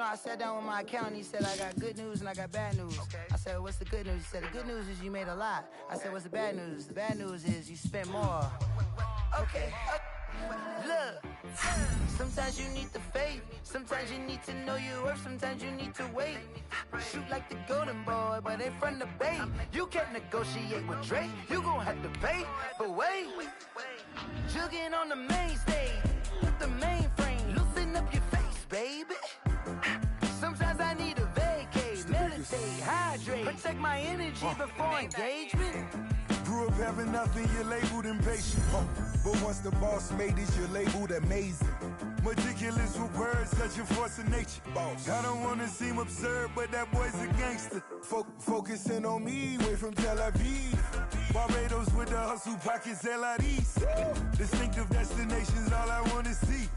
I sat down with my accountant. He said, I got good news and I got bad news. Okay. I said, what's the good news? He said, the good news is you made a lot. I said, what's the bad news? The bad news is you spent more. Okay. Look, sometimes you need the faith. Sometimes you need to know your worth. Sometimes you need to wait. Shoot like the golden boy, but they from the bay. You can't negotiate with Drake. You gon' have to pay. But wait, jugging on the main stage with the mainframe. Loosen up your face, baby. Sometimes I need a vacate, meditate, hydrate, protect my energy before engagement. Grew up having nothing, you're labeled impatient. But once the boss made it, you're labeled amazing. Meticulous with words, such a force of nature. Boss. I don't wanna seem absurd, but that boy's a gangster. Focusing on me, way from Tel Aviv. Barbados with the hustle pockets, LIDs. Distinctive destinations, all I wanna see.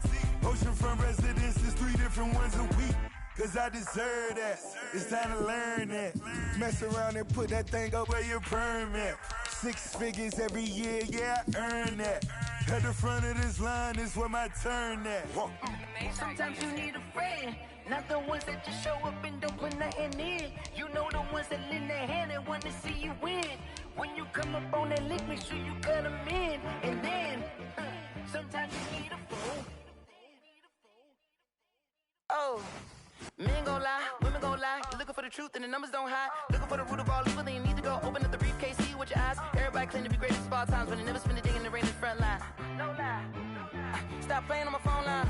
Oceanfront residences, 3 different ones a week. Cause I deserve that, it's time to learn that. Mess around and put that thing up where your permit. 6 figures every year, yeah, I earn that. At the front of this line is where my turn at. Sometimes you need a friend, not the ones that just show up and don't put nothing in. You know the ones that lend their hand and want to see you win. When you come up on that lick, make sure you cut them in. And then, sometimes you need a fool. Oh. Men gon' lie, women gon' lie. You're looking for the truth and the numbers don't hide. Looking for the root of all evil, then you need to go open up the briefcase, see with your eyes. Everybody claim to be great at all times, but they never spend a day in the rain in the front line. No lie. Stop playing on my phone line.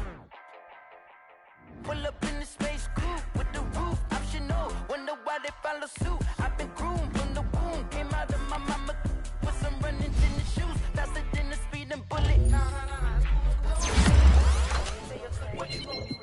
Pull up in the space coupe with the roof optional. Wonder why they follow suit. I've been groomed from the womb. Came out of my mama with some running in the shoes. Faster than the speeding bullet. What you gonna do?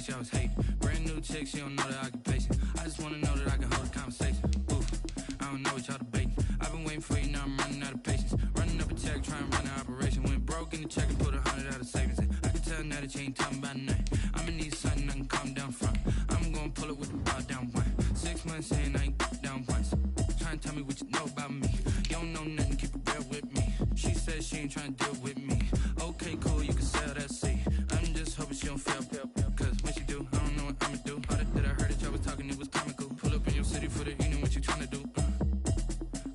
Y'all was hating. Brand new chick, she don't know the occupation. I just wanna know that I can hold a conversation. Oof, I don't know what y'all debating. I've been waiting for you, now I'm running out of patience. Running up a check, trying to run an operation. Went broke in the check and put 100 out of savings in. I can tell now that you ain't talking about nothing. I'ma need something I can calm down from. I'm gonna pull it with the bar down one. 6 months in, I ain't down once. Trying to tell me what you know about me. You don't know nothing, keep it real with me. She says she ain't trying to deal with me. Okay, cool, you can sell that seat. I'm just hoping she don't fail. Cause when she do, I don't know what I'ma do. All that I heard that y'all was talking, it was comical. Pull up in your city for the evening, what you tryna do?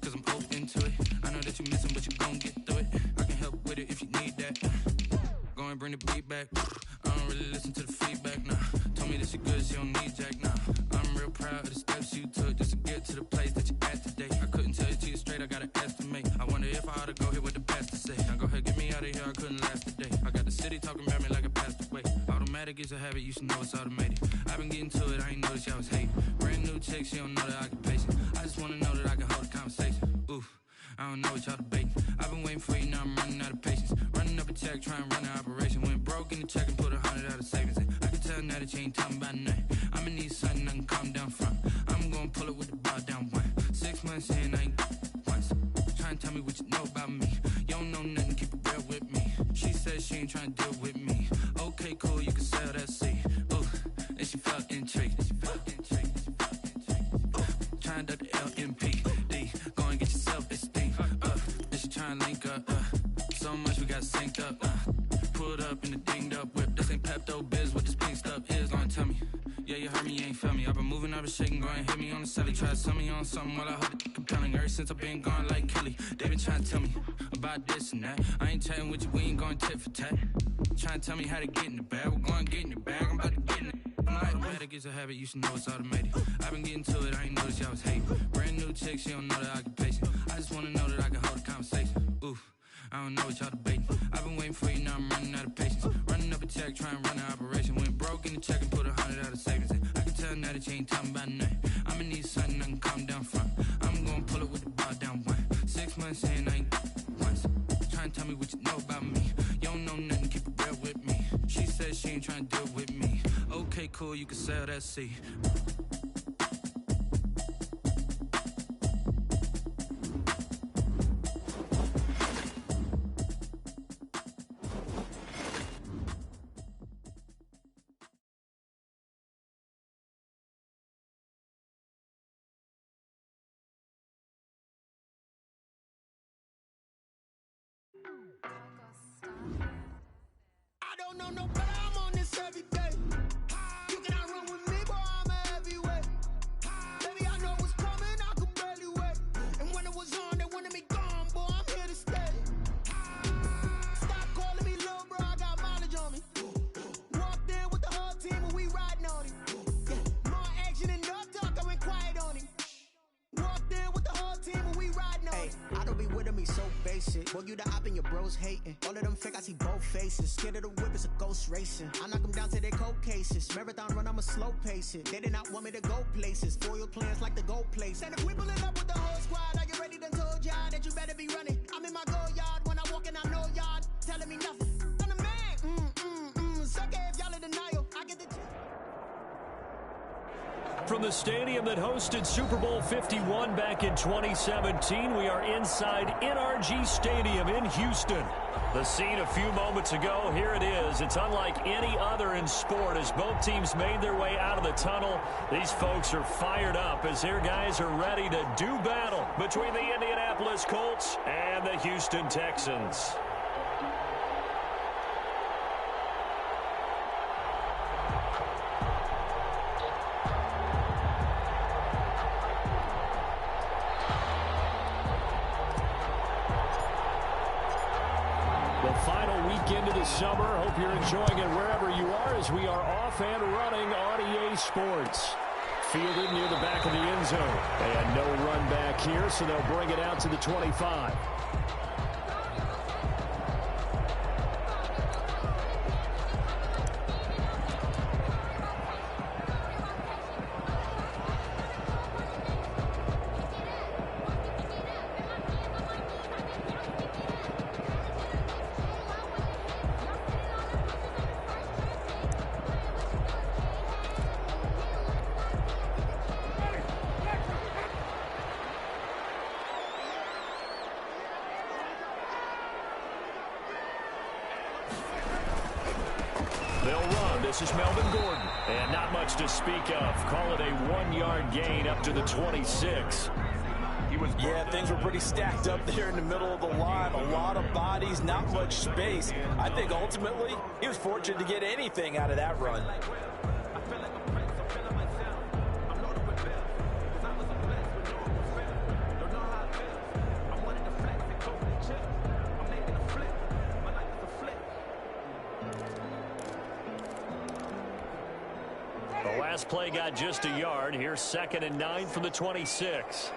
Cause I'm open to it. I know that you missing, but you gon' get through it. I can help with it if you need that. Go and bring the beat back. I don't really listen to the feedback, nah. Told me that she good, she don't need jack, nah. I'm real proud of the steps you took just to get to the place that you at today. I couldn't tell you to you straight, I gotta estimate. I wonder if I ought to go here with the pastor say. Now go ahead, get me out of here, I couldn't last a day. I got the city talking about me like I passed away. Automatic is a habit, you should know it's automated. I've been getting to it, I ain't noticed y'all was hating. Brand new chick, she don't know the occupation. I just wanna know that I can hold a conversation. Oof, I don't know what y'all debating. I've been waiting for you, now I'm running out of patience. Running up a check, trying to run an operation. Went broke in the check and put 100 out of savings in. I can tell now that you ain't talking about nothing. I'ma need something I can calm down from. I'm gonna pull it with the bar down one. 6 months in, I ain't once. Trying to tell me what you know about me. You don't know nothing, keep it real with me. She says she ain't trying to deal with me. Okay, cool, you can sell that seat. Ooh, and she felt intrigued. Trying to duck the LMPD. Go and get your self-esteem. And she trying to link up. So much we got synced up. Pulled up in the dinged up whip. This ain't Pepto-Biz, what this pink stuff is. Gonna tell me. Yeah, you heard me, you ain't felt me. I've been moving, I've been shaking, go and hit me on the celly. Try to sell me on something while I hold it compelling. Ever since I've been gone like Kelly, they been trying to tell me about this and that. I ain't chatting with you, we ain't going tit for tat. Trying to tell me how to get in the bag, we're going to get in the bag, I'm about to get in it. Automatic is a habit, you should know it's automated. I've been getting to it, I ain't noticed y'all was hating. Brand new chick, she don't know the occupation. I just wanna know that I can hold a conversation. Oof, I don't know what y'all debating. I've been waiting for you, now I'm running out of patience. Running up a check, trying to run an operation. Went broke in the check and put 100 out of savings in. I can tell now that you ain't talking about nothing. I'ma need something I can calm down from. I'm gonna pull it with the bar down one. 6 months in, I ain't once. Trying to tell me what you know about me. You don't know nothing, keep it real with me. She says she ain't trying to deal with me. Okay, cool, you can sell that seat. no, but I'm on this every day. You cannot run with me, boy, I'm a heavyweight. Baby, I know what's coming, I could barely wait. And when it was on, they wanted me gone, boy, I'm here to stay. Stop calling me little bro, I got mileage on me. Walked in with the whole team and we riding on him. Yeah, more action and no talk, I went quiet on him. Walked in with the whole team and we riding on him. I don't be with me so basic. Boy, you the op and your bros hating. All of them fake, I see both faces. Scared of the whip, it's a ghost racing. I knock them down to their cold cases. Marathon run, I'ma slow pace it. They did not want me to go places. Foil plans like the go place. And if we pulling up with the whole squad, are you ready? Done told y'all that you better be running. I'm in my go yard. When I walk in, I know y'all telling me nothing. I'm the man. Suck it if y'all in denial. I get the From the stadium that hosted Super Bowl 51 back in 2017, we are inside NRG Stadium in Houston. The scene a few moments ago, here it is. It's unlike any other in sport as both teams made their way out of the tunnel. These folks are fired up as their guys are ready to do battle between the Indianapolis Colts and the Houston Texans. Final weekend of the summer. Hope you're enjoying it wherever you are as we are off and running on EA Sports. Fielded near the back of the end zone. And no run back here, so they'll bring it out to the 25. This is Melvin Gordon, and not much to speak of. Call it a 1-yard gain up to the 26. Yeah, things were pretty stacked up there in the middle of the line. A lot of bodies, not much space. I think ultimately he was fortunate to get anything out of that run. Last play got just a yard. Here's 2nd and 9 from the 26.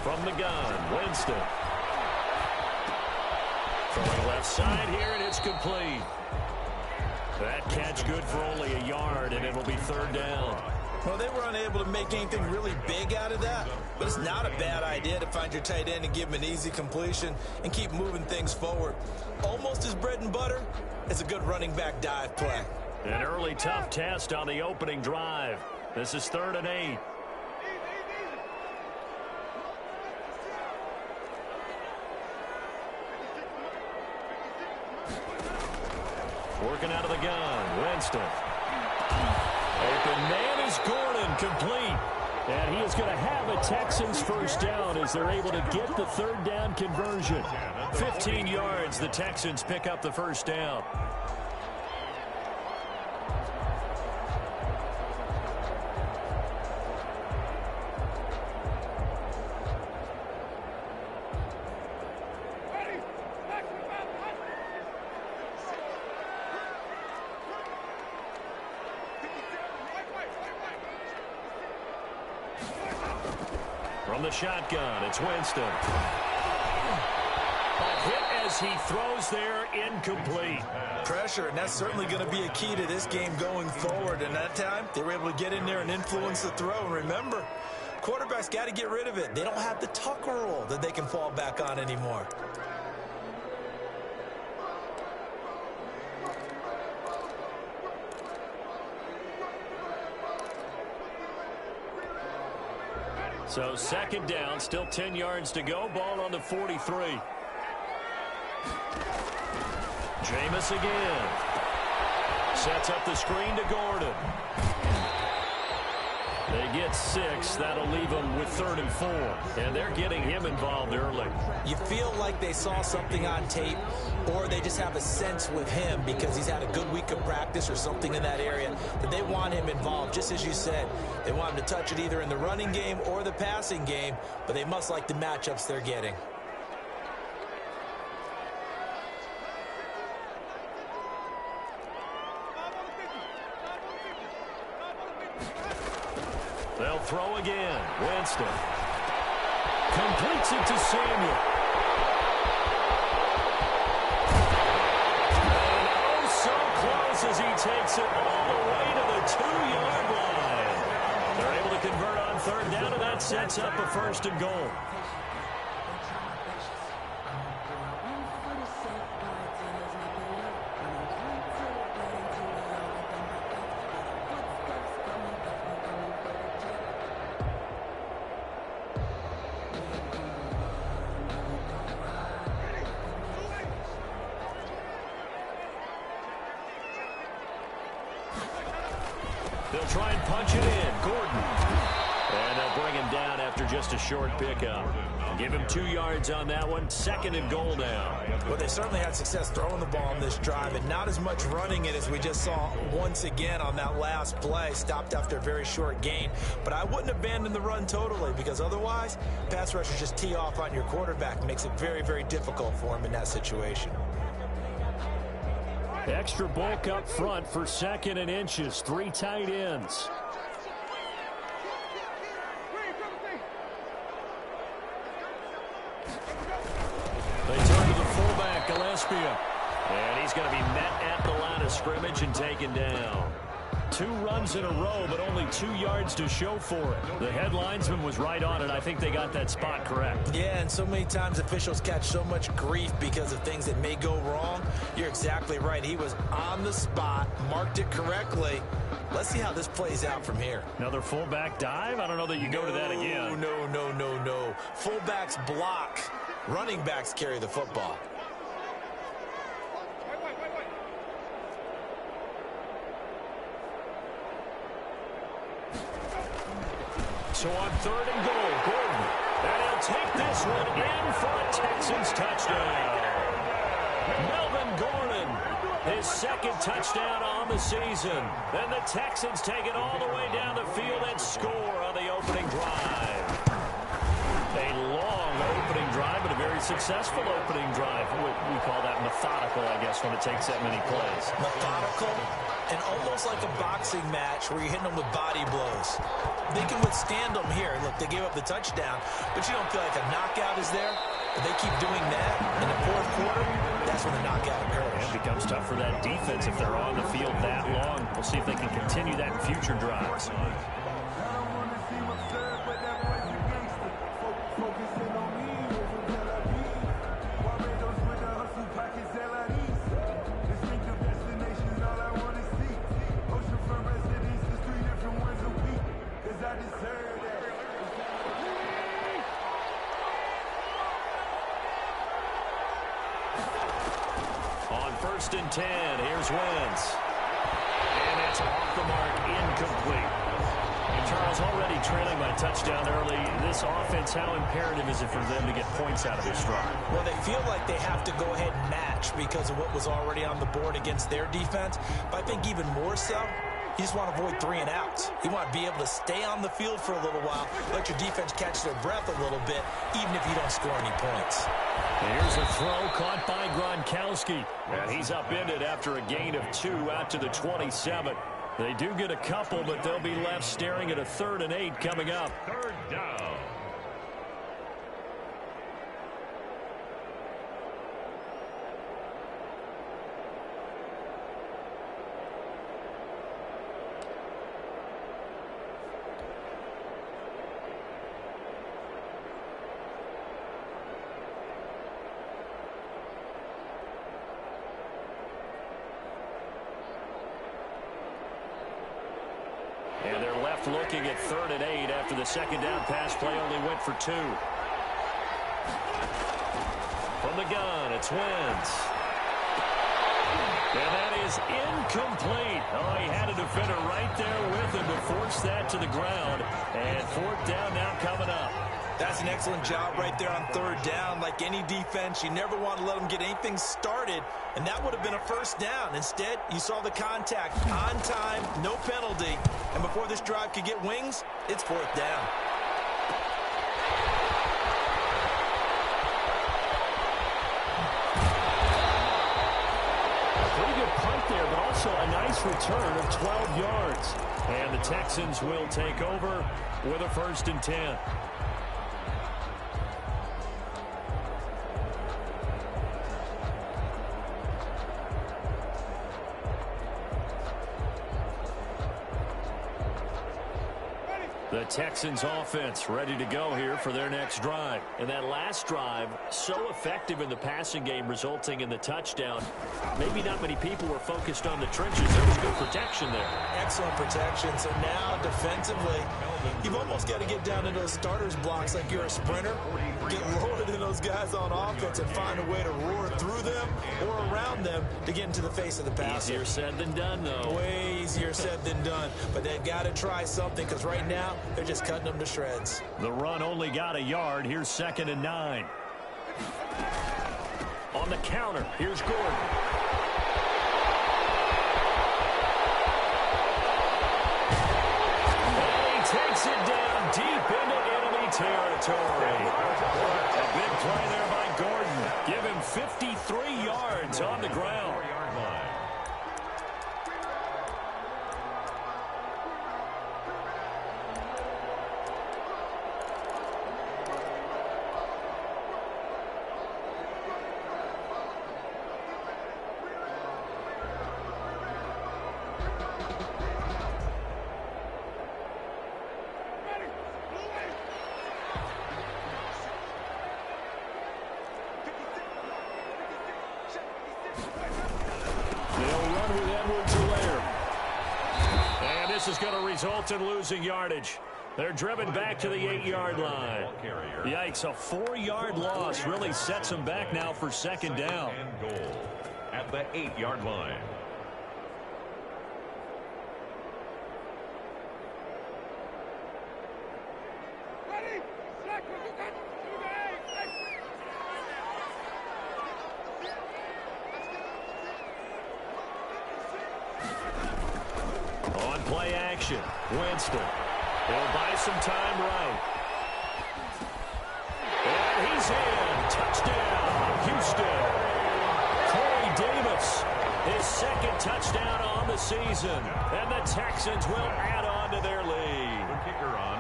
From the gun, Winston. Throwing left side here, and it's complete. That catch good for only a yard, and it'll be 3rd down. Well, they were unable to make anything really big out of that, but it's not a bad idea to find your tight end and give him an easy completion and keep moving things forward. Almost as bread and butter as a good running back dive play. An early tough test on the opening drive. This is 3rd and 8. Working out of the gun, Winston. Open man is Gordon, complete. And he is going to have a Texans first down as they're able to get the 3rd down conversion. 15 yards, the Texans pick up the first down. From the shotgun, it's Winston. A hit as he throws there, incomplete. Pressure, and that's certainly going to be a key to this game going forward. And that time, they were able to get in there and influence the throw. And remember, quarterbacks got to get rid of it. They don't have the Tucker rule that they can fall back on anymore. So 2nd down, still 10 yards to go. Ball on the 43. Jameis again. Sets up the screen to Gordon. They get 6. That'll leave them with 3rd and 4. And they're getting him involved early. You feel like they saw something on tape, or they just have a sense with him because he's had a good week of practice or something in that area that they want him involved. Just as you said, they want him to touch it either in the running game or the passing game, but they must like the matchups they're getting. They'll throw again. Winston completes it to Samuel. And oh, so close as he takes it all the way to the 2-yard line. They're able to convert on 3rd down, and that sets up a 1st and goal. They'll try and punch it in. Gordon. And they'll bring him down after just a short pickup. Give him 2 yards on that one. 2nd and goal now. Well, they certainly had success throwing the ball on this drive, and not as much running it as we just saw once again on that last play. Stopped after a very short gain. But I wouldn't abandon the run totally, because otherwise, pass rushers just tee off on your quarterback. Makes it very, very difficult for him in that situation. Extra bulk up front for 2nd and inches. 3 tight ends. They turn to the fullback, Gillespie. And he's going to be met at the line of scrimmage and taken down. 2 runs in a row, but only 2 yards to show for it. The head linesman was right on it. I think they got that spot correct. Yeah, and so many times officials catch so much grief because of things that may go wrong. You're exactly right. He was on the spot, marked it correctly. Let's see how this plays out from here. Another fullback dive? I don't know that you go to that again. No. Fullbacks block. Running backs carry the football. So on 3rd and goal, Gordon. And he'll take this one in for a Texans touchdown. Melvin Gordon, his 2nd touchdown on the season. Then the Texans take it all the way down the field and score on the opening drive. A long opening drive, but a very successful opening drive. We call that methodical, I guess, when it takes that many plays. Methodical and almost like a boxing match where you're hitting them with body blows. They can withstand them here. Look, they gave up the touchdown, but you don't feel like a knockout is there. But they keep doing that in the 4th quarter, that's when the knockout occurs. It becomes tough for that defense if they're on the field that long. We'll see if they can continue that in future drives. On 1st and 10, here's Wentz. And it's off the mark, incomplete. And Charles, already trailing by touchdown early. This offense, how imperative is it for them to get points out of this drive? Well, they feel like they have to go ahead and match because of what was already on the board against their defense. But I think even more so, you just want to avoid 3 and outs. You want to be able to stay on the field for a little while, let your defense catch their breath a little bit, even if you don't score any points. Here's a throw caught by Gronkowski. And he's upended after a gain of 2 out to the 27. They do get a couple, but they'll be left staring at a 3rd and 8 coming up. 3rd down. And they're left looking at 3rd and 8 after the 2nd down pass play only went for 2. From the gun, it's Wentz. And that is incomplete. Oh, he had a defender right there with him to force that to the ground. And fourth down now coming up. That's an excellent job right there on third down. Like any defense, you never want to let them get anything started, and that would have been a first down. Instead, you saw the contact on time, no penalty, and before this drive could get wings, it's fourth down. Pretty good punt there, but also a nice return of 12 yards. And the Texans will take over with a 1st and 10. The Texans offense ready to go here for their next drive. And that last drive, so effective in the passing game, resulting in the touchdown. Maybe not many people were focused on the trenches. There was good protection there. Excellent protection. So now defensively, you've almost got to get down into those starters blocks like you're a sprinter. Get loaded in those guys on offense and find a way to roar through them or around them to get into the face of the passer. Easier said than done, though. Way easier said than done. But they've got to try something because right now they're just cutting them to shreds. The run only got a yard. Here's 2nd and 9. On the counter, here's Gordon. Takes it down deep into enemy territory. A big play there by Gordon. Give him 53 yards on the ground. Is going to result in losing yardage. They're driven back to the 8-yard line. Yikes, a 4-yard loss really sets them back now for 2nd down. And goal at the 8-yard line. Play action. Winston. He'll buy some time right. And he's in. Touchdown, Houston. Corey Davis, his 2nd touchdown on the season. And the Texans will add on to their lead.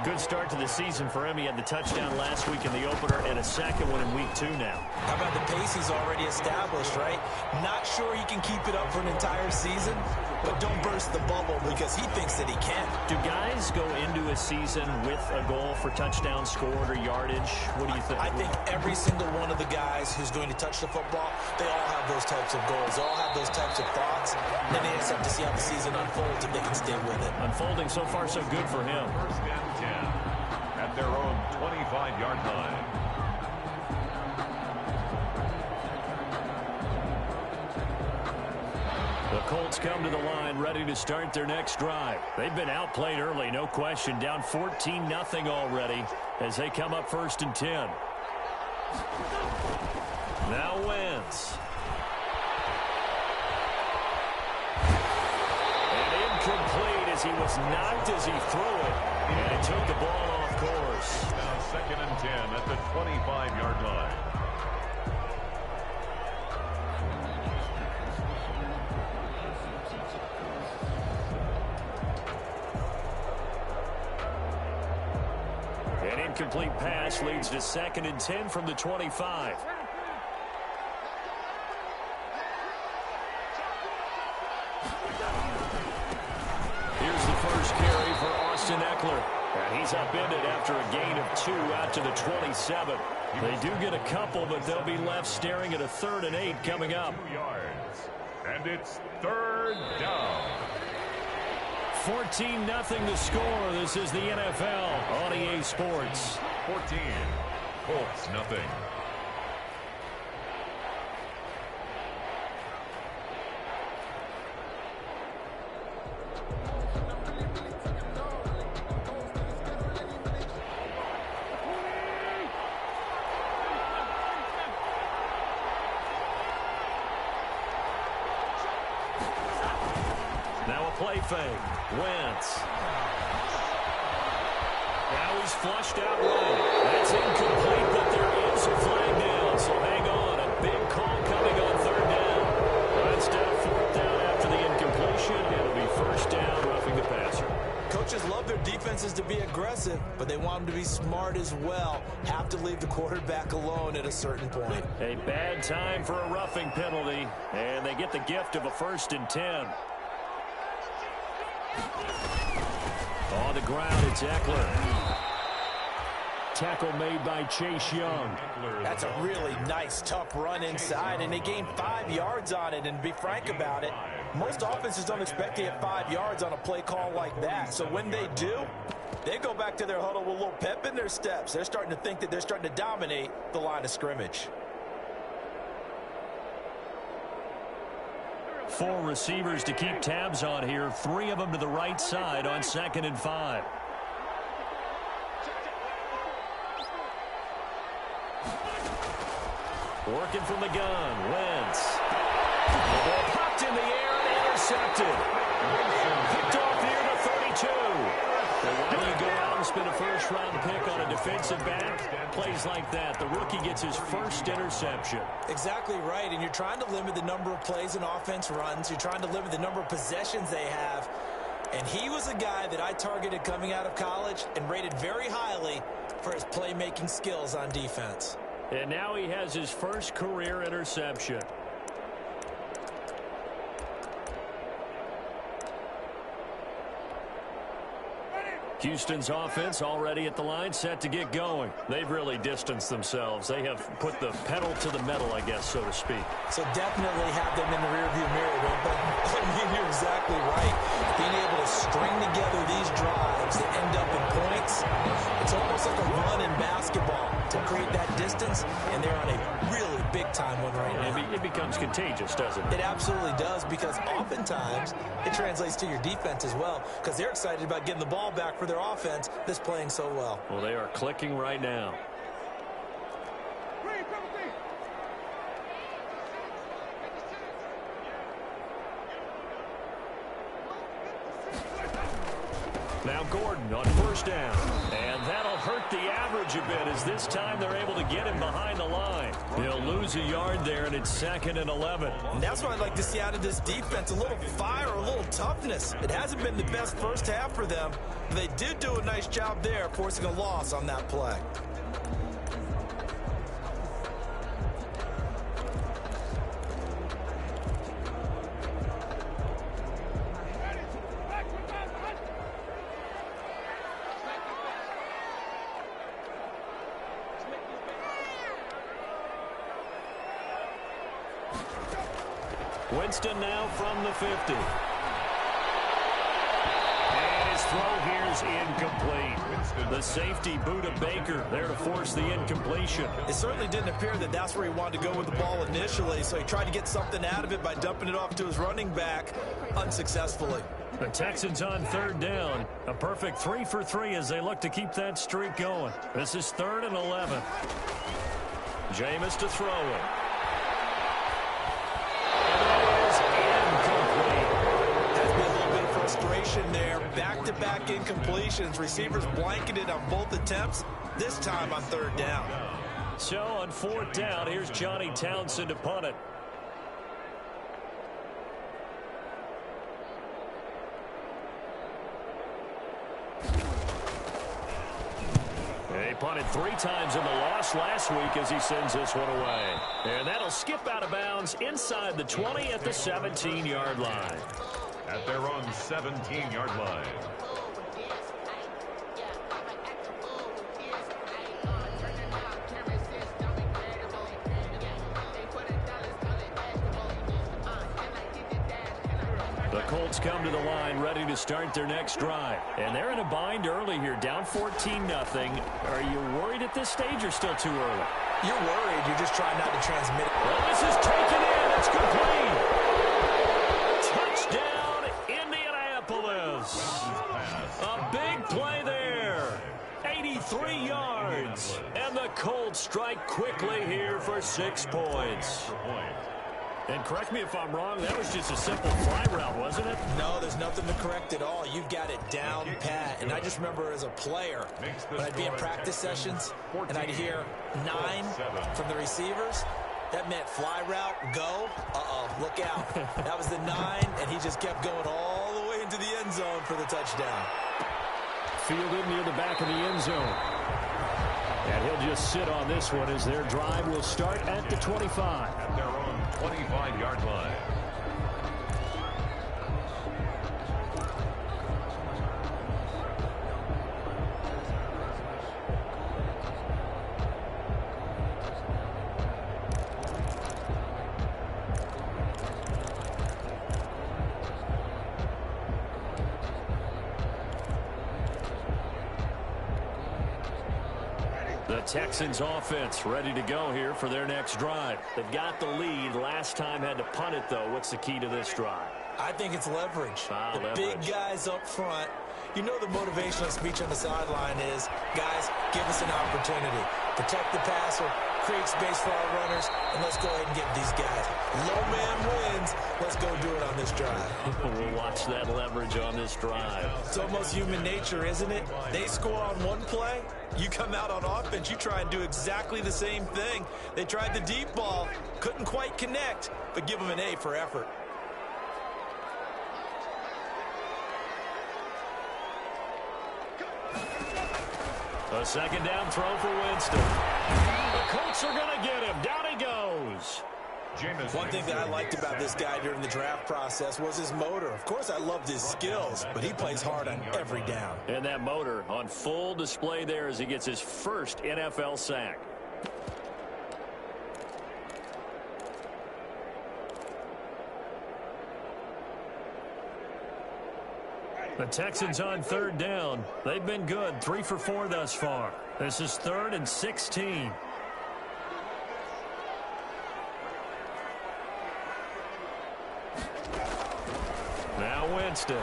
Good start to the season for him. He had the touchdown last week in the opener and a 2nd one in week 2 now. How about the pace he's already established, right? Not sure he can keep it up for an entire season, but don't burst the bubble because he thinks that he can. Do guys go into a season with a goal for touchdowns scored or yardage? What do you think? I think every single one of the guys who's going to touch the football, they all have those types of goals. They all have those types of thoughts. And then they just have to see how the season unfolds if they can stay with it. Unfolding so far so good for him. 1st and 10 at their own 25-yard line. The Colts come to the line ready to start their next drive. They've been outplayed early, no question. Down 14-0 already as they come up 1st and 10. Now Wentz. And incomplete as he was knocked as he threw it. And he took the ball off course. Now 2nd and 10 at the 25-yard line. An incomplete pass leads to 2nd and 10 from the 25. Here's the first carry for Austin Eckler. And he's upended after a gain of 2 out to the 27. They do get a couple, but they'll be left staring at a 3rd and 8 coming up. 2 yards. And it's 3rd down. 14-0 the score. This is the NFL on EA Sports. 14. Colts nothing. play fake. Wentz. Now he's flushed out right. That's incomplete, but there is a flag down. So hang on. A big call coming on third down. That's down fourth down after the incompletion. It'll be first down, roughing the passer. Coaches love their defenses to be aggressive, but they want them to be smart as well. Have to leave the quarterback alone at a certain point. A bad time for a roughing penalty, and they get the gift of a 1st and 10. On the ground, it's Eckler. Tackle made by Chase Young. That's a really nice, tough run inside, and they gained 5 yards on it. And to be frank about it, most offenses don't expect to get 5 yards on a play call like that. So when they do, they go back to their huddle with a little pep in their steps. They're starting to think that they're starting to dominate the line of scrimmage. 4 receivers to keep tabs on here. 3 of them to the right side on 2nd and 5. Working from the gun, Wentz. The ball popped in the air and intercepted. Picked off near the 32. But why do you go out and spend a first-round pick on a defensive back? Plays like that, the rookie gets his first interception. Exactly right, and you're trying to limit the number of plays an offense runs. You're trying to limit the number of possessions they have. And he was a guy that I targeted coming out of college and rated very highly for his playmaking skills on defense. And now he has his first career interception. Houston's offense already at the line, set to get going. They've really distanced themselves. They have put the pedal to the metal, I guess, so to speak. So definitely have them in the rearview mirror, don't they? I mean, you're exactly right. Being able to string together these drives that end up in points, it's almost like a run in basketball to create that distance, and they're on a really big-time one right now. It becomes contagious, doesn't it? It absolutely does, because oftentimes it translates to your defense as well, because they're excited about getting the ball back for their offense that's playing so well. Well, they are clicking right now. Now Gordon on first down. And that'll hurt the average a bit, as this time they're able to get him behind the line. He'll lose a yard there, and it's 2nd and 11. And that's what I'd like to see out of this defense, a little fire, a little toughness. It hasn't been the best first half for them, but they did do a nice job there, forcing a loss on that play. Winston now from the 50. And his throw here's incomplete. The safety, Buda Baker, there to force the incompletion. It certainly didn't appear that that's where he wanted to go with the ball initially, so he tried to get something out of it by dumping it off to his running back unsuccessfully. The Texans on third down. A perfect 3 for 3 as they look to keep that streak going. This is 3rd and 11. Jameis to throw it. Frustration there, back-to-back incompletions. Receivers blanketed on both attempts, this time on 3rd down. So on 4th down, here's Johnny Townsend to punt it. He punted 3 times in the loss last week as he sends this one away. And that'll skip out of bounds inside the 20 at the 17-yard line. At their own 17-yard line. The Colts come to the line ready to start their next drive. And they're in a bind early here, down 14-0. Are you worried at this stage or still too early? You're worried. You're just trying not to transmit it. Well, this is taken in. It's complete. Touchdown, Indianapolis. A big play there. 83 yards. And the Colts strike quickly here for 6 points. And correct me if I'm wrong, that was just a simple fly route, wasn't it? No, there's nothing to correct at all. You've got it down pat. And I just remember as a player, when I'd be in practice sessions and I'd hear 9 from the receivers, that meant fly route, go. Uh-oh, look out. That was the 9, and he just kept going all the way into the end zone for the touchdown. Fielded near the back of the end zone. And he'll just sit on this one as their drive will start at the 25. At their own 25-yard line. The Texans offense ready to go here for their next drive. They've got the lead. Last time had to punt it, though. What's the key to this drive? I think it's leverage. The big guys up front. You know the motivational speech on the sideline is, guys, give us an opportunity. Protect the passer, create space for our runners, and let's go ahead and get these guys. Low man wins. Let's go do it on this drive. We'll watch that leverage on this drive. It's almost human nature, isn't it? They score on one play. You come out on offense, you try and do exactly the same thing. They tried the deep ball, couldn't quite connect, but give them an A for effort. A second down throw for Winston. The Colts are going to get him. Down he goes. One thing that I liked about this guy during the draft process was his motor. Of course, I loved his skills, but he plays hard on every down. And that motor on full display there as he gets his first NFL sack. The Texans on third down. They've been good, 3 for 4 thus far. This is 3rd and 16. Now Winston.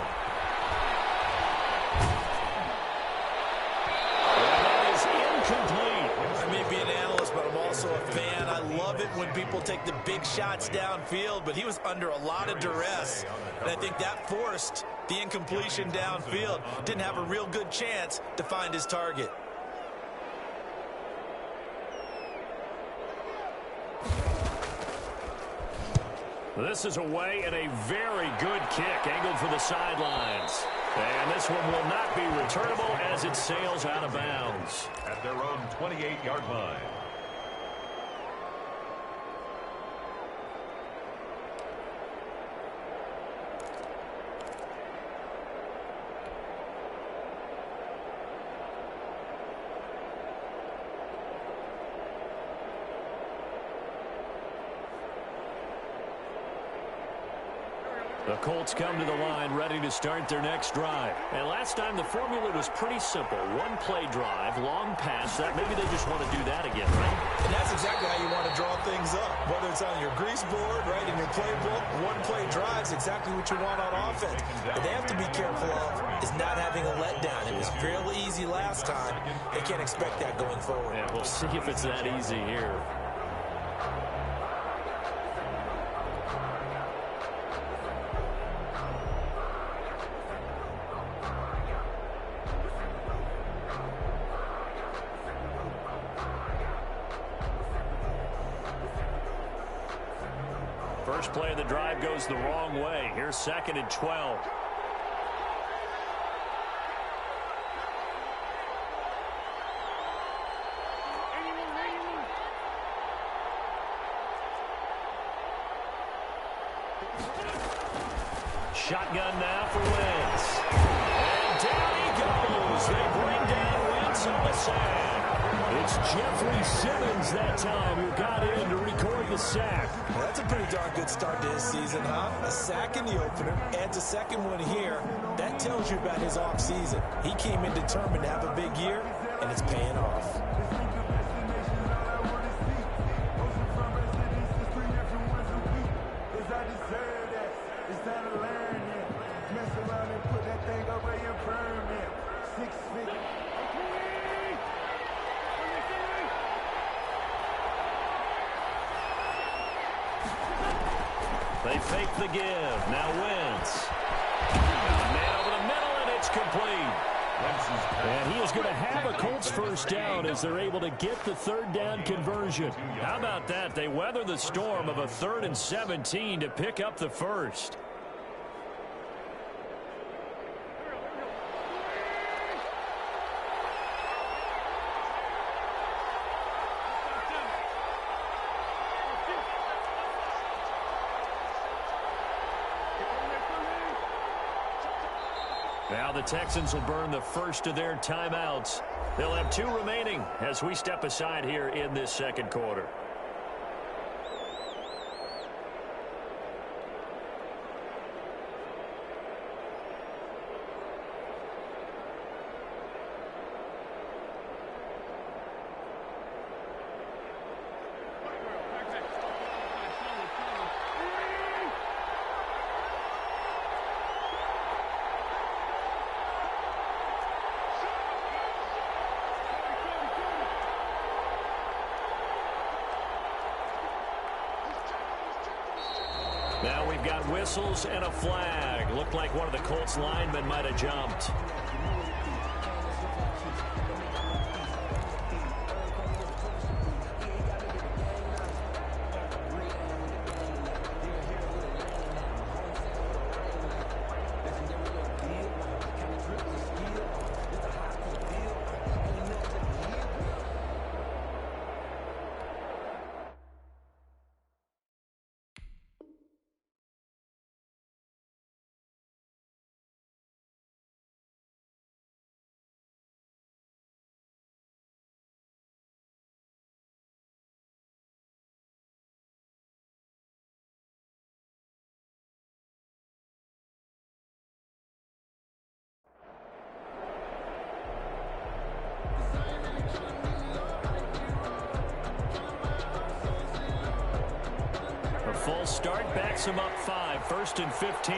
That is incomplete. I may be an analyst, but I'm also a fan. I love it when people take the big shots downfield, but he was under a lot of duress. And I think that forced the incompletion downfield. Didn't have a real good chance to find his target. This is away and a very good kick angled for the sidelines. And this one will not be returnable as it sails out of bounds. At their own 28-yard line. The Colts come to the line ready to start their next drive. And last time the formula was pretty simple. One play drive, long pass. That maybe they just want to do that again, right? And that's exactly how you want to draw things up. Whether it's on your grease board, right, in your playbook, one play drive is exactly what you want on offense. What they have to be careful of is not having a letdown. It was fairly easy last time. They can't expect that going forward. Yeah, we'll see if it's that easy here. First play of the drive goes the wrong way. Here's 2nd and 12. Shotgun now for Wentz. And down he goes. They bring down Wentz on the sack. It's Jeffrey Simmons that time who got in to record the sack. Well, that's a pretty darn good start to his season, huh? A sack in the opener, adds a second one here. That tells you about his offseason. He came in determined to have a big year, and it's paying off. They fake the give. Now Wentz. Man over the middle, and it's complete. And he is going to have a Colts first down as they're able to get the third down conversion. How about that? They weather the storm of a 3rd and 17 to pick up the first. Now the Texans will burn the first of their timeouts. They'll have 2 remaining as we step aside here in this second quarter. Now we've got whistles and a flag. Looked like one of the Colts linemen might have jumped. Full start backs him up 5, 1st and 15.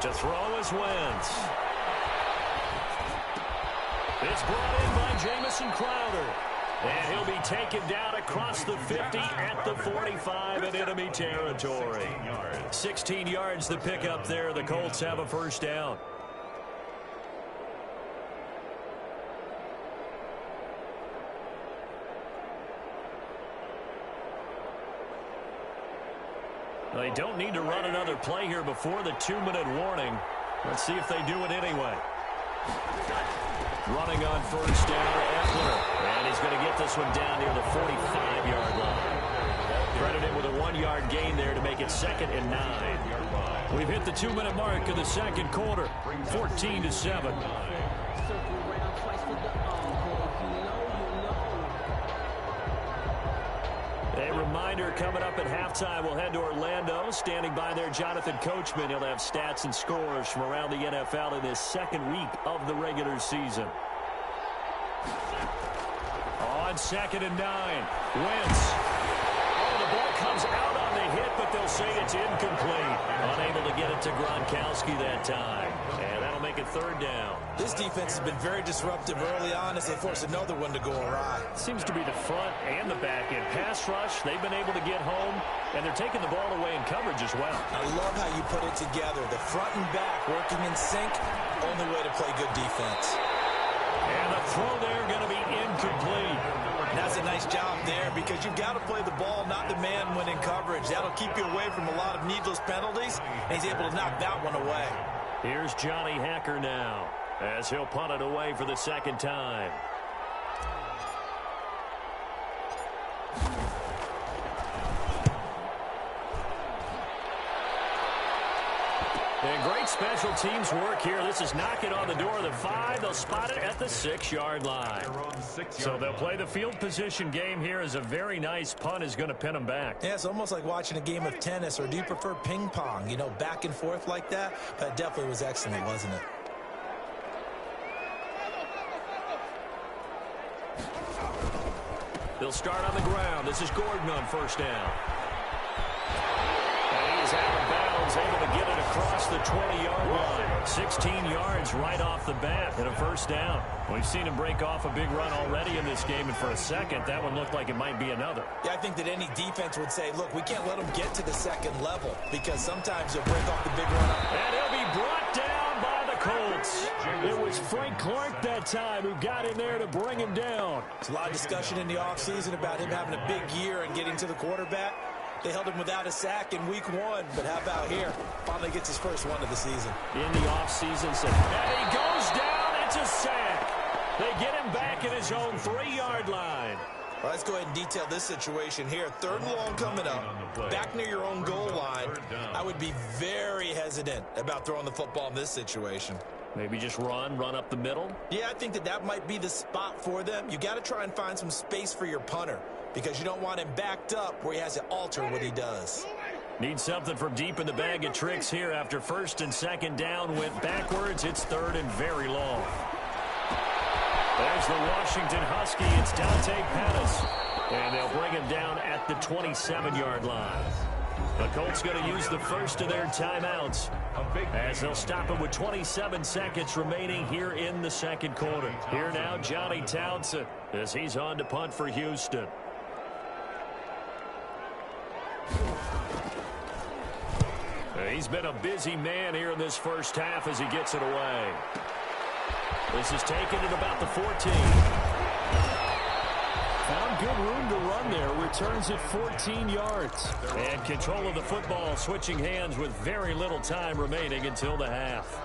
To throw is Wentz. It's brought in by Jamison Crowder. And he'll be taken down across the 50 at the 45 in enemy territory. 16 yards the pickup there. The Colts have a first down. They don't need to run another play here before the 2-minute warning. Let's see if they do it anyway. Running on first down, Eckler. And he's going to get this one down near the 45-yard line. Credit him with a 1-yard gain there to make it 2nd and 9. We've hit the 2-minute mark of the second quarter, 14-7. A reminder, coming up at halftime, we'll head to Orlando. Standing by there, Jonathan Coachman. He'll have stats and scores from around the NFL in this second week of the regular season. On 2nd and 9, Wentz. Oh, the ball comes out on the hit, but they'll say it's incomplete. Unable to get it to Gronkowski that time. And that'll make it 3rd down. This defense has been very disruptive early on as they force another one to go awry. Seems to be the front and the back end. Pass rush, they've been able to get home, and they're taking the ball away in coverage as well. I love how you put it together. The front and back working in sync, only way to play good defense. And the throw there going to be incomplete. That's a nice job there because you've got to play the ball, not the man when in coverage. That'll keep you away from a lot of needless penalties, and he's able to knock that one away. Here's Johnny Hacker now as he'll punt it away for the 2nd time. And great special teams work here. This is knocking on the door of the 5. They'll spot it at the 6-yard line. So they'll play the field position game here as a very nice punt is going to pin them back. Yeah, it's almost like watching a game of tennis, or do you prefer ping pong? You know, back and forth like that? But it definitely was excellent, wasn't it? They'll start on the ground. This is Gordon on first down. And he is out of bounds Downs able to get it across the 20-yard line. 16 yards right off the bat and a first down. We've seen him break off a big run already in this game, and for a second, that one looked like it might be another. Yeah, I think that any defense would say, look, we can't let them get to the second level because sometimes they'll break off the big run. And he'll be brought down by the Colts. It was Frank Clark that time who got in there to bring him down. There's a lot of discussion in the offseason about him having a big year and getting to the quarterback. They held him without a sack in week 1, but how about here? Finally gets his first one of the season. In the offseason, and he goes down. It's a sack. They get him back at his own 3-yard line. Well, let's go ahead and detail this situation here. 3rd and long coming up, back near your own goal line. I would be very hesitant about throwing the football in this situation. Maybe just run up the middle? Yeah, I think that might be the spot for them. You got to try and find some space for your punter because you don't want him backed up where he has to alter what he does. Need something from deep in the bag of tricks here after 1st and 2nd down went backwards. It's 3rd and very long. There's the Washington Husky. It's Dante Pettis. And they'll bring him down at the 27-yard line. The Colts going to use the first of their timeouts as they'll stop him with 27 seconds remaining here in the 2nd quarter. Here now, Johnny Townsend as he's on to punt for Houston. He's been a busy man here in this first half as he gets it away. This is taken at about the 14. Found good room to run there. Returns at 14 yards. And control of the football switching hands with very little time remaining until the half.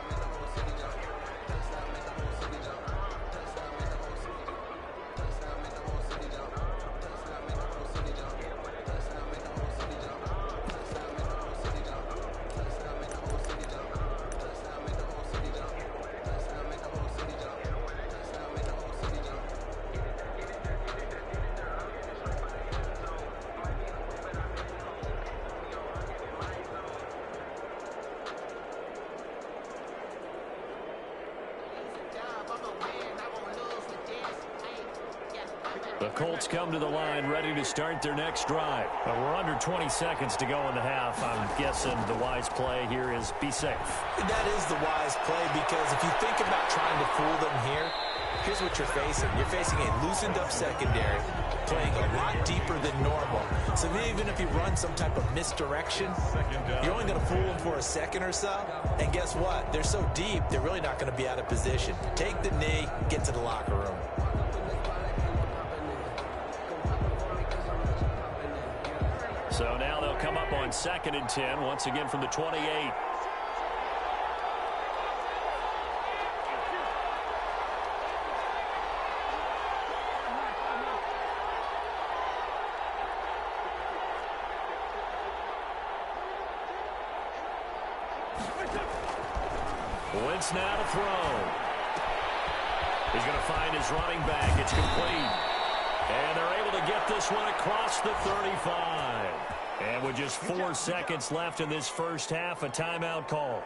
The Colts come to the line ready to start their next drive. But we're under 20 seconds to go in the half. I'm guessing the wise play here is be safe. That is the wise play because if you think about trying to fool them here, here's what you're facing. You're facing a loosened up secondary, playing a lot deeper than normal. So even if you run some type of misdirection, you're only going to fool them for a second or so. And guess what? They're so deep, they're really not going to be out of position. Take the knee, get to the locker room. So now they'll come up on 2nd and 10, once again from the 28. Wentz now to throw. He's going to find his running back. It's complete. And they're able to get this one across the 35. And with just 4 seconds left in this first half, a timeout call.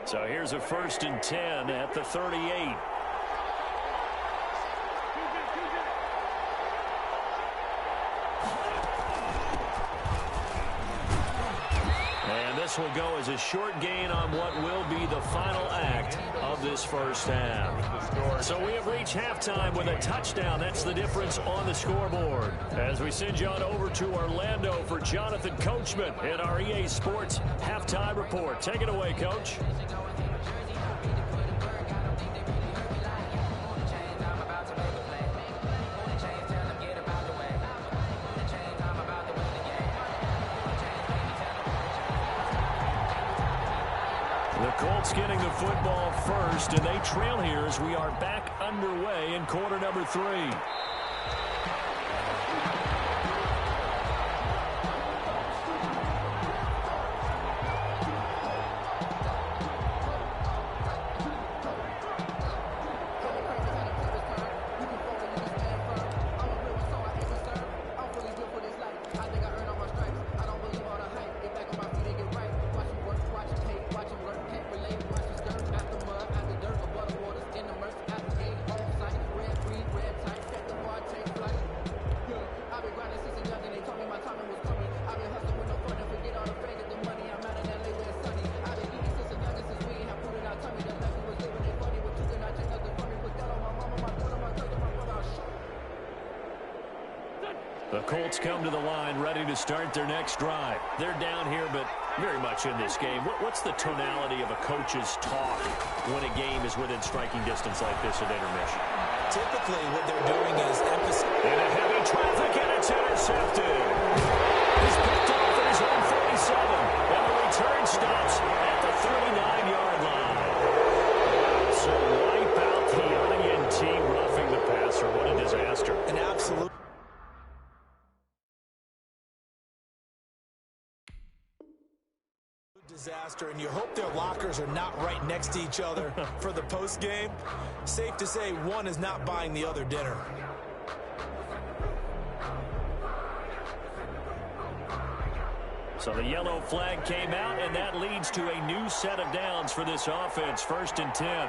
So here's a 1st and 10 at the 38. And this will go as a short gain on what will be the final act of this first half. So we have reached halftime with a touchdown. That's the difference on the scoreboard. As we send you on over to Orlando for Jonathan Coachman in our EA Sports Halftime Report. Take it away, Coach. Colts getting the football first, and they trail here as we are back underway in quarter number 3. The Colts come to the line ready to start their next drive. They're down here, but very much in this game. What's the tonality of a coach's talk when a game is within striking distance like this at intermission? Typically, what they're doing is emphasis. In a heavy traffic, and it's intercepted. He's picked off at his own 47, and the return stops at the 39-yard line. So wipe out the INT roughing the passer. What a disaster. An absolute disaster, and you hope their lockers are not right next to each other for the post game. Safe to say one is not buying the other dinner. So the yellow flag came out, and that leads to a new set of downs for this offense. 1st and 10.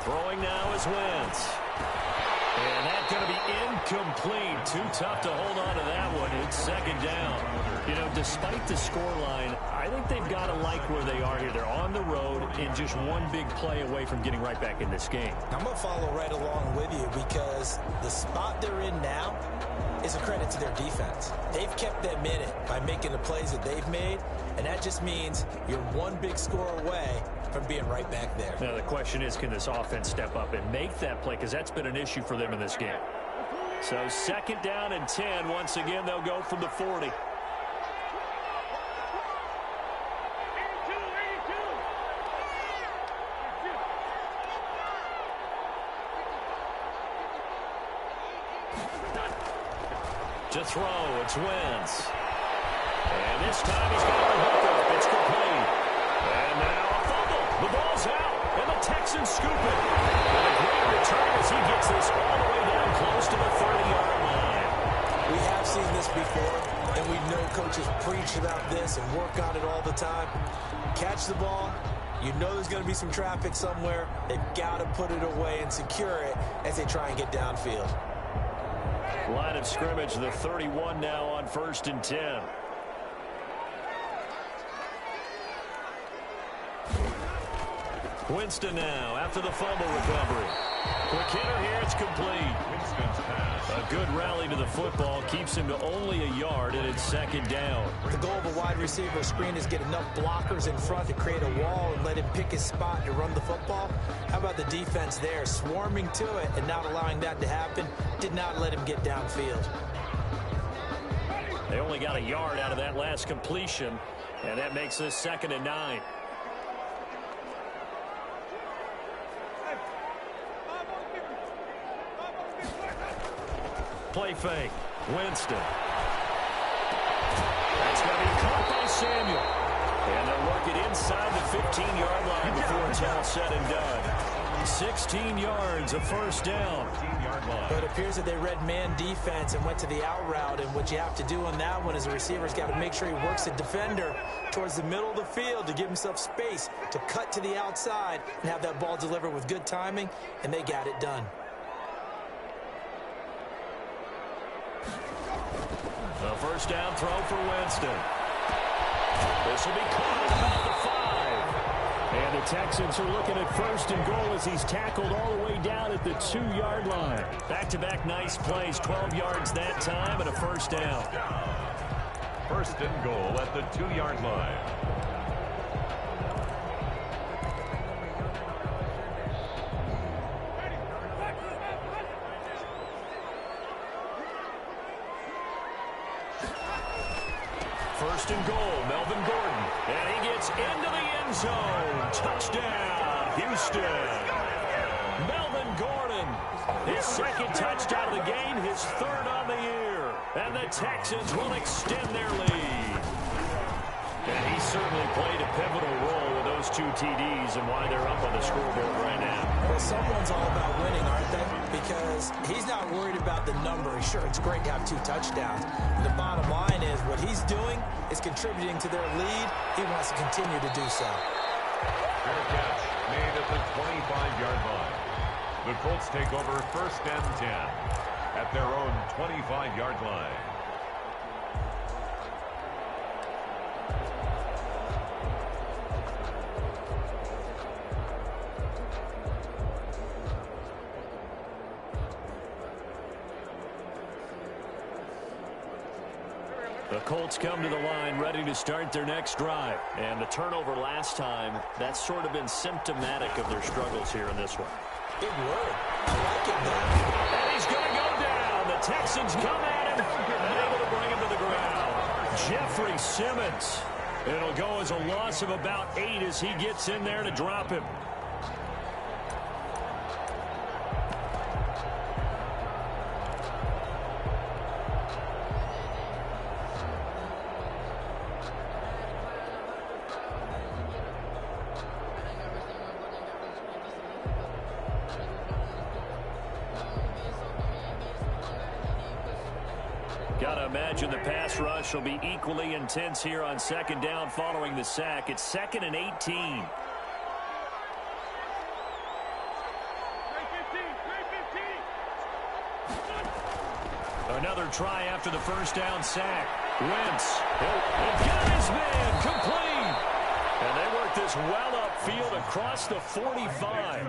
Throwing now is Wentz. And that's going to be incomplete. Too tough to hold on to that one. It's 2nd down. You know, despite the scoreline, I think they've got to like where they are here. They're on the road and just one big play away from getting right back in this game. I'm going to follow right along with you because the spot they're in now is a credit to their defense. They've kept them in it by making the plays that they've made, and that just means you're one big score away from being right back there. Now, the question is, can this offense step up and make that play? Because that's been an issue for them in this game. So 2nd down and 10. Once again, they'll go from the 40. To throw, it's Wentz. And this time he's got the hook up. It's complete. And now a fumble. The ball's out, and the Texans scoop it. And a great return as he gets this all the way down close to the 30-yard line. We have seen this before, and we know coaches preach about this and work on it all the time. Catch the ball. You know there's going to be some traffic somewhere. They've got to put it away and secure it as they try and get downfield. Line of scrimmage, the 31 now on 1st and 10. Winston now after the fumble recovery. Quick hitter here, it's complete. A good rally to the football keeps him to only a yard, and it's 2nd down. The goal of a wide receiver screen is get enough blockers in front to create a wall and let him pick his spot to run the football. How about the defense there, swarming to it and not allowing that to happen? Did not let him get downfield. They only got a yard out of that last completion, and that makes this 2nd and 9. Play fake. Winston. That's going to be caught by Samuel. And they'll work it inside the 15-yard line before it's all said and done. 16 yards, a 1st down. But it appears that they read man defense and went to the out route. And what you have to do on that one is the receiver's got to make sure he works the defender towards the middle of the field to give himself space to cut to the outside and have that ball delivered with good timing, and they got it done. The 1st down throw for Winston. This will be caught at about the 5. And the Texans are looking at 1st and goal as he's tackled all the way down at the 2-yard line. Back-to-back nice plays, 12 yards that time, and a 1st down. 1st and goal at the 2-yard line. First and goal, Melvin Gordon. And he gets into the end zone. Touchdown, Houston. Melvin Gordon, his 2nd touchdown of the game, his 3rd on the year. And the Texans will extend their lead. And he certainly played a pivotal role with those 2 TDs and why they're up on the scoreboard right now. Well, someone's all about winning, aren't they? Because he's not worried about the number. Sure, it's great to have 2 touchdowns. The bottom line is what he's doing is contributing to their lead. He wants to continue to do so. Fair catch made at the 25-yard line. The Colts take over 1st and 10 at their own 25-yard line. The Colts come to the line ready to start their next drive. And the turnover last time, that's sort of been symptomatic of their struggles here in this one. Big word. I like it now. And he's going to go down. The Texans come at him and able to bring him to the ground. Jeffrey Simmons. It'll go as a loss of about 8 as he gets in there to drop him. Gotta imagine the pass rush will be equally intense here on second down following the sack. It's 2nd and 18. Another try after the first down sack. Wentz. He'll got his man complete. And they work this well upfield across the 45.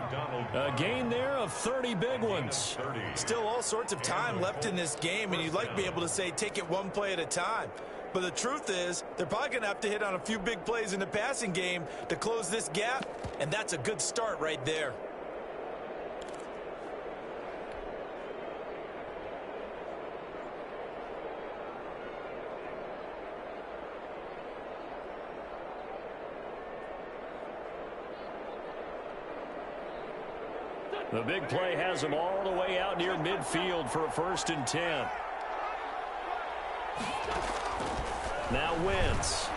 A gain there of 30 big ones. Still all sorts of time left in this game, and you'd like to be able to say take it one play at a time. But the truth is, they're probably going to have to hit on a few big plays in the passing game to close this gap, and that's a good start right there. The big play has them all the way out near midfield for a 1st and 10. Now Wentz.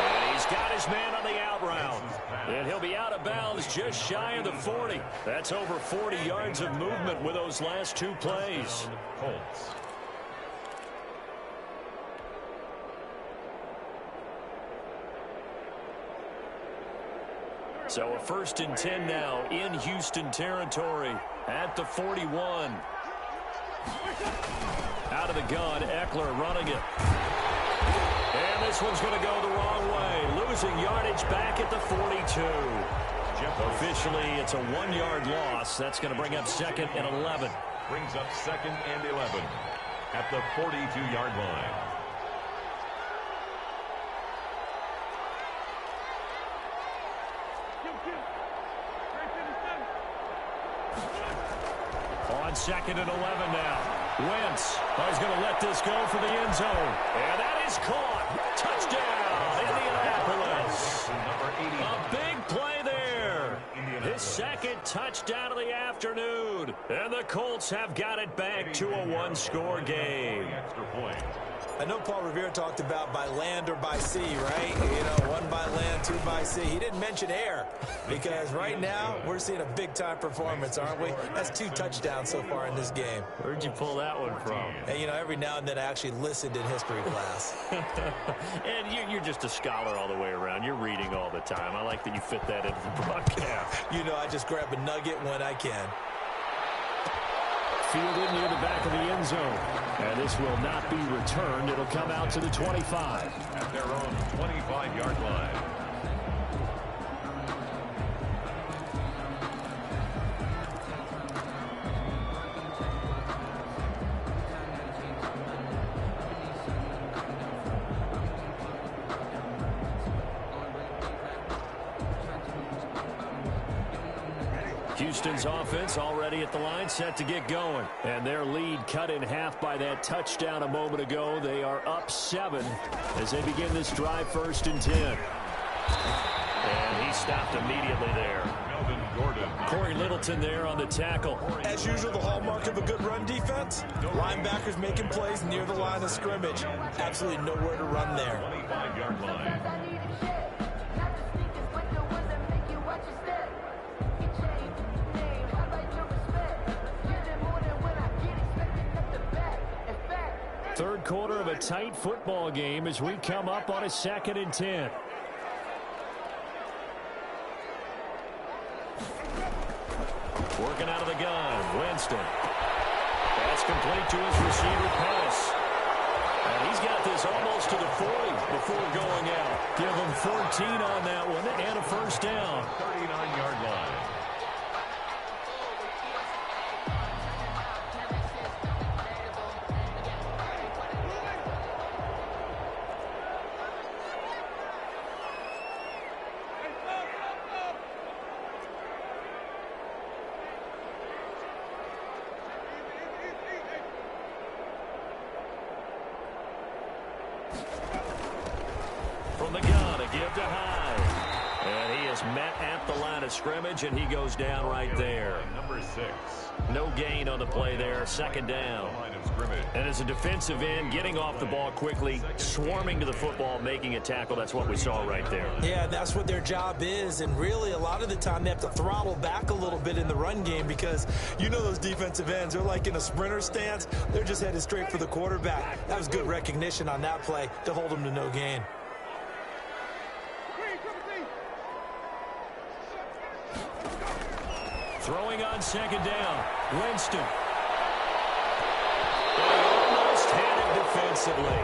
And he's got his man on the out route. And he'll be out of bounds just shy of the 40. That's over 40 yards of movement with those last 2 plays. Colts. So a 1st and 10 now in Houston territory at the 41. Out of the gun, Eckler running it. And this one's going to go the wrong way. Losing yardage back at the 42. Officially, it's a 1-yard loss. That's going to bring up 2nd and 11. Brings up 2nd and 11 at the 42-yard line. On 2nd and 11 now. Wentz is going to let this go for the end zone. And that is caught. Touchdown, Indianapolis. A big play there. His 2nd touchdown of the afternoon. And the Colts have got it back to a 1-score game. I know Paul Revere talked about by land or by sea, right? You know, 1 by land, 2 by sea. He didn't mention air because right now we're seeing a big-time performance, aren't we? That's 2 touchdowns so far in this game. Where'd you pull that one from? And, you know, every now and then I actually listened in history class. And you're just a scholar all the way around. You're reading all the time. I like that you fit that into the broadcast. You know, I just grab a nugget when I can. Fielded near the back of the end zone. And this will not be returned. It'll come out to the 25. At their own 25-yard line. Houston's offense already at the line, set to get going. And their lead cut in half by that touchdown a moment ago. They are up 7 as they begin this drive, 1st and 10. And he stopped immediately there. Melvin Gordon. Corey Littleton there on the tackle. As usual, the hallmark of a good run defense, linebackers making plays near the line of scrimmage. Absolutely nowhere to run there. 25-yard line. Third quarter of a tight football game as we come up on a 2nd and 10. Working out of the gun, Winston. That's complete to his receiver pass. And he's got this almost to the 40 before going out. Give him 14 on that one and a 1st down. 39-yard line. high. And he is met at the line of scrimmage, and he goes down right there. Number 6. No gain on the play there, second down. And as a defensive end, getting off the ball quickly, swarming to the football, making a tackle, that's what we saw right there. Yeah, that's what their job is, and really a lot of the time they have to throttle back a little bit in the run game because you know those defensive ends, they're like in a sprinter stance. They're just headed straight for the quarterback. That was good recognition on that play to hold them to no gain. Throwing on second down, Winston. They almost had it defensively.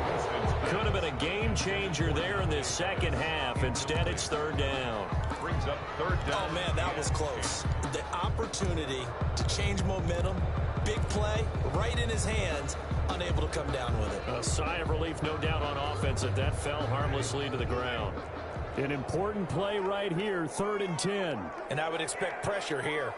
Could have been a game changer there in this second half. Instead, it's third down. Brings up third down. Oh, man, that was close. The opportunity to change momentum, big play, right in his hands, unable to come down with it. A sigh of relief, no doubt, on offense that fell harmlessly to the ground. An important play right here, 3rd and 10. And I would expect pressure here.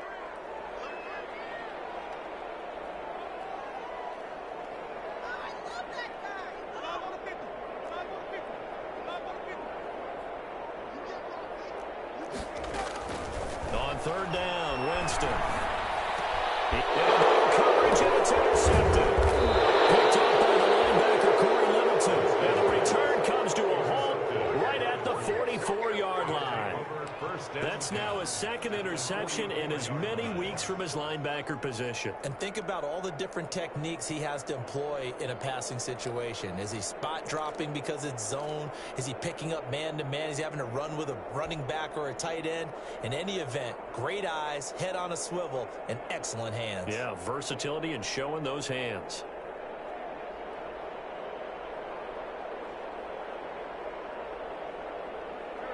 On third down, Winston. Coverage, and it's intercepted. Picked up by the linebacker, Corey Littleton. And the return comes to a halt right at the 44-yard line. That's now his second interception in as many weeks from his linebacker position. And think about all the different techniques he has to employ in a passing situation. Is he spot dropping because it's zone? Is he picking up man-to-man? Is he having to run with a running back or a tight end? In any event, great eyes, head on a swivel, and excellent hands. Yeah, versatility and showing those hands.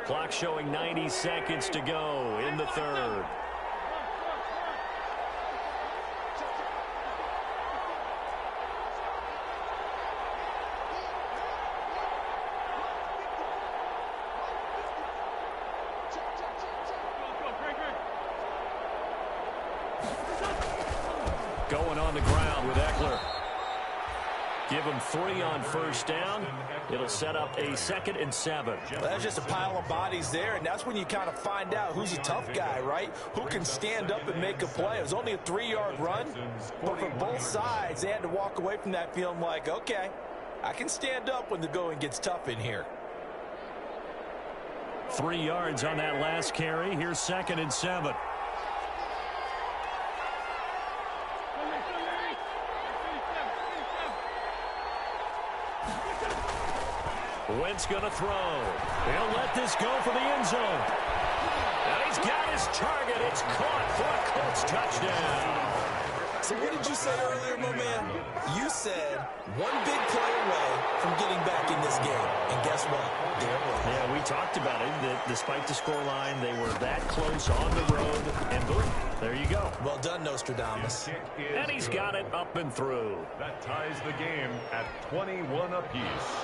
Clock showing 90 seconds to go in the third. Going on the ground with Eckler. Give him 3 on first down. It'll set up a 2nd and 7. Well, that's just a pile of bodies there, and that's when you kind of find out who's a tough guy, right? Who can stand up and make a play. It was only a 3-yard run, but for both sides, they had to walk away from that feeling like, okay, I can stand up when the going gets tough in here. 3 yards on that last carry. Here's 2nd and 7. Wentz going to throw. He'll let this go for the end zone. And he's got his target. It's caught for a Colts touchdown. So what did you say earlier, my man? You said one big play away from getting back in this game. And guess what? There it was. Yeah, we talked about it. That despite the scoreline, they were that close on the road. And boom, there you go. Well done, Nostradamus. And he's got it up and through. That ties the game at 21 apiece.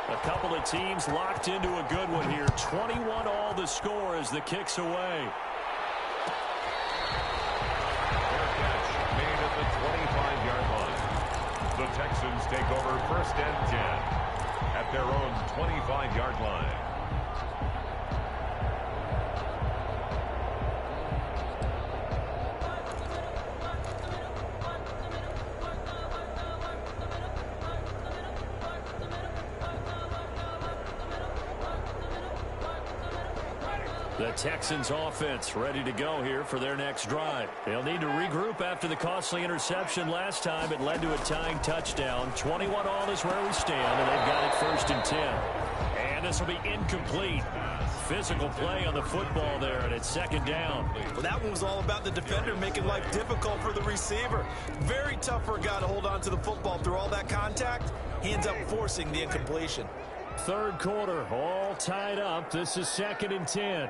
A couple of teams locked into a good one here. 21 all the score as the kick's away. Fair catch made at the 25-yard line. The Texans take over 1st and 10 at their own 25-yard line. The Texans offense ready to go here for their next drive. They'll need to regroup after the costly interception last time. It led to a tying touchdown. 21 all is where we stand, and they've got it 1st and 10. And this will be incomplete. Physical play on the football there, and it's 2nd down. Well, that one was all about the defender making life difficult for the receiver. Very tough for a guy to hold on to the football through all that contact. He ends up forcing the incompletion. Third quarter, all tied up. This is 2nd and 10.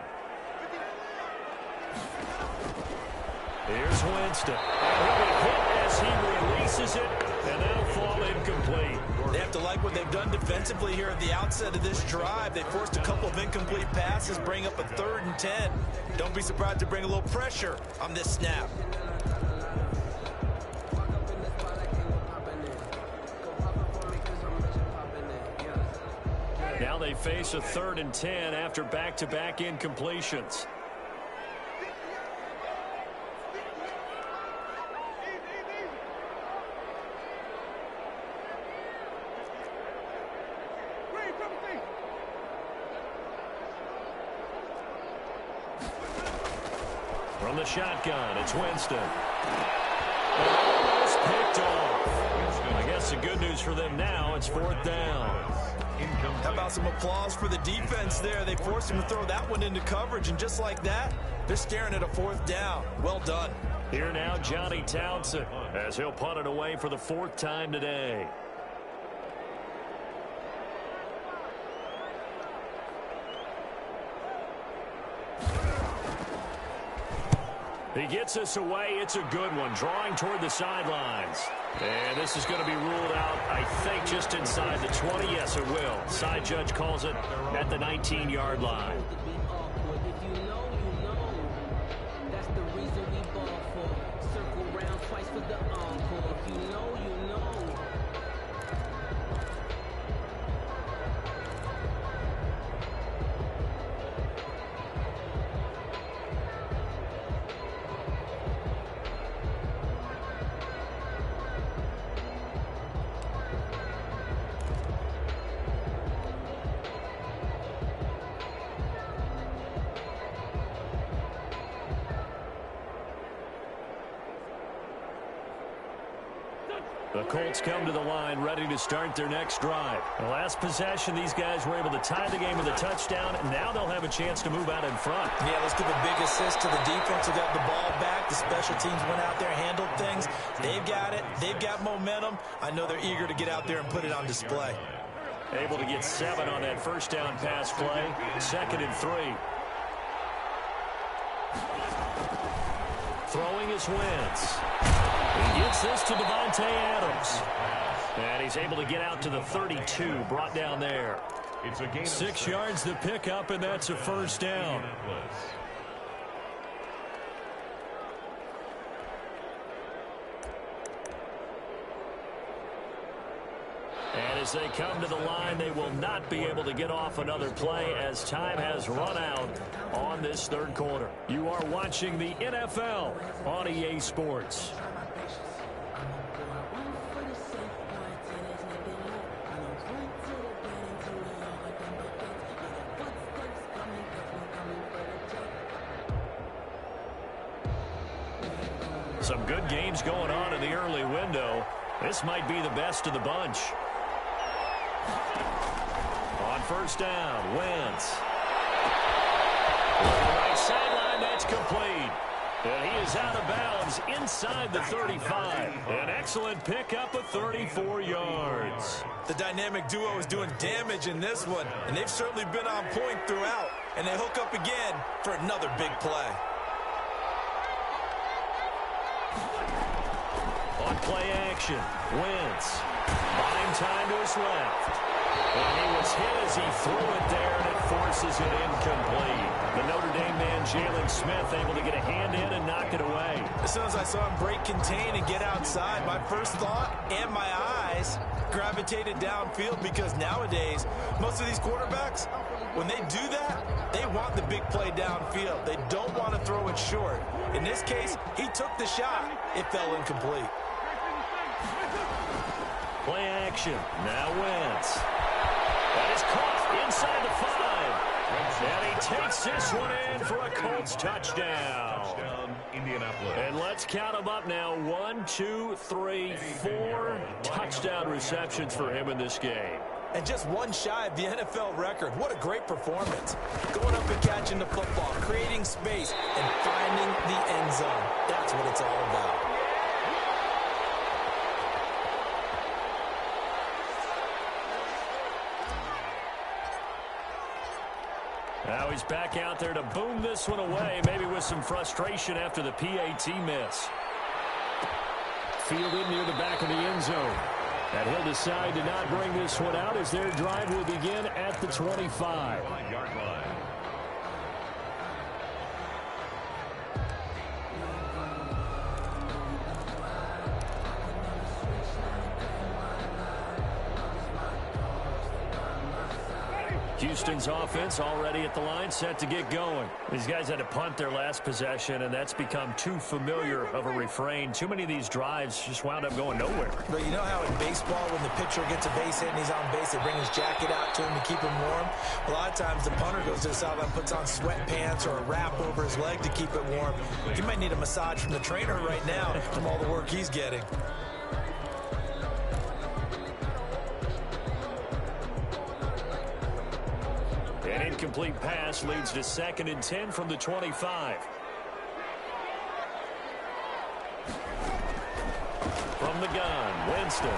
Here's Winston. He'll be hit as he releases it, and that'll fall incomplete. They have to like what they've done defensively here at the outset of this drive. They forced a couple of incomplete passes, bring up a 3rd and 10. Don't be surprised to bring a little pressure on this snap. they face a 3rd and 10 after back-to-back incompletions. From the shotgun, it's Winston. Almost picked off. I guess the good news for them now, it's 4th down. How about some applause for the defense there? They forced him to throw that one into coverage, and just like that, they're staring at a 4th down. Well done. Here now, Johnny Townsend, as he'll punt it away for the 4th time today. He gets us away. It's a good one, drawing toward the sidelines. And this is going to be ruled out, I think, just inside the 20. Yes, it will. Side judge calls it at the 19-yard line. The Colts come to the line ready to start their next drive. The last possession, these guys were able to tie the game with a touchdown, and now they'll have a chance to move out in front. Yeah, let's give a big assist to the defense who got the ball back. The special teams went out there, handled things. They've got it. They've got momentum. I know they're eager to get out there and put it on display. Able to get 7 on that first down pass play. 2nd and 3. Throwing is Wentz. He gets this to Devontae Adams. And he's able to get out to the 32, brought down there. It's a gain of 6 yards to pick up, and that's a 1st down. And as they come to the line, they will not be able to get off another play as time has run out on this 3rd quarter. You are watching the NFL on EA Sports. Some good games going on in the early window. This might be the best of the bunch. On 1st down, Wentz. On the right sideline, that's complete. And he is out of bounds inside the 35. An excellent pickup of 34 yards. The dynamic duo is doing damage in this one, and they've certainly been on point throughout. And they hook up again for another big play. On play action, Wentz. Buying time to his left. And he was hit as he threw it there, and it forces it incomplete. The Notre Dame man, Jalen Smith, able to get a hand in and knock it away. As soon as I saw him break contain and get outside, my first thought and my eyes gravitated downfield, because nowadays, most of these quarterbacks, when they do that, they want the big play downfield. They don't want to throw it short. In this case, he took the shot. It fell incomplete. Play action. Now Wentz. That is caught inside the 5. And he takes this one in for a Colts touchdown. Indianapolis. And let's count them up now. 1, 2, 3, 4 touchdown receptions for him in this game. And just one shy of the NFL record. What a great performance. Going up and catching the football, creating space, and finding the end zone. That's what it's all about. Now he's back out there to boom this one away, maybe with some frustration after the PAT miss. Fielded near the back of the end zone. And he'll decide to not bring this one out as their drive will begin at the 25. 5-yard line. Houston's offense already at the line, set to get going. These guys had to punt their last possession, and that's become too familiar of a refrain. Too many of these drives just wound up going nowhere. But you know how in baseball, when the pitcher gets a base hit and he's on base, they bring his jacket out to him to keep him warm? A lot of times the punter goes to the sideline, puts on sweatpants or a wrap over his leg to keep it warm. He might need a massage from the trainer right now from all the work he's getting. An incomplete pass leads to 2nd and 10 from the 25. From the gun, Winston.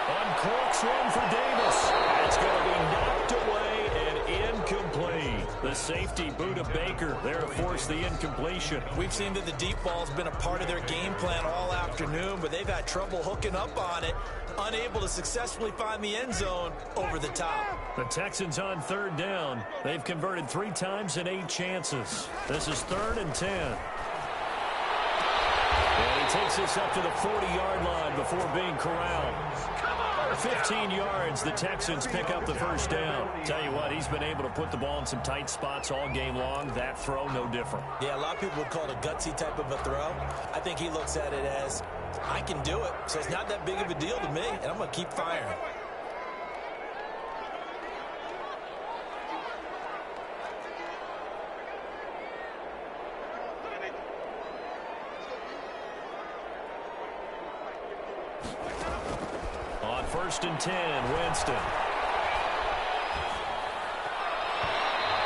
Uncorks one for Davis. It's going to be knocked away and incomplete. The safety boot of Baker there to force the incompletion. We've seen that the deep ball's been a part of their game plan all afternoon, but they've had trouble hooking up on it, unable to successfully find the end zone over the top. The Texans on 3rd down. They've converted 3 times in 8 chances. This is 3rd and 10. And he takes this up to the 40-yard line before being corralled. 15 yards, the Texans pick up the first down. Tell you what, he's been able to put the ball in some tight spots all game long. That throw, no different. Yeah, a lot of people would call it a gutsy type of a throw. I think he looks at it as, I can do it, so it's not that big of a deal to me, and I'm going to keep firing. On 1st and 10, Winston.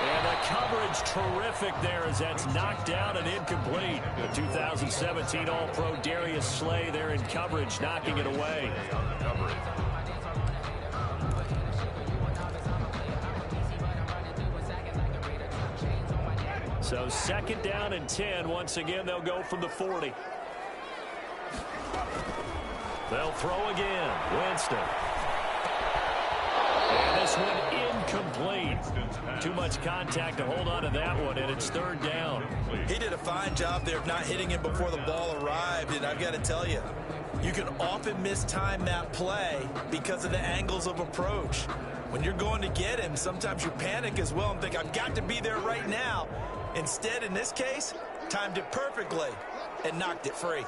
And the coverage terrific there as that's knocked down and incomplete. The 2017 All-Pro Darius Slay there in coverage, knocking it away. So 2nd down and 10. Once again, they'll go from the 40. They'll throw again. Winston. And this one incomplete. Too much contact to hold on to that one, and it's 3rd down. He did a fine job there of not hitting him before the ball arrived, and I've got to tell you, you can often mistime that play because of the angles of approach. When you're going to get him, sometimes you panic as well and think, I've got to be there right now. Instead, in this case, timed it perfectly and knocked it free.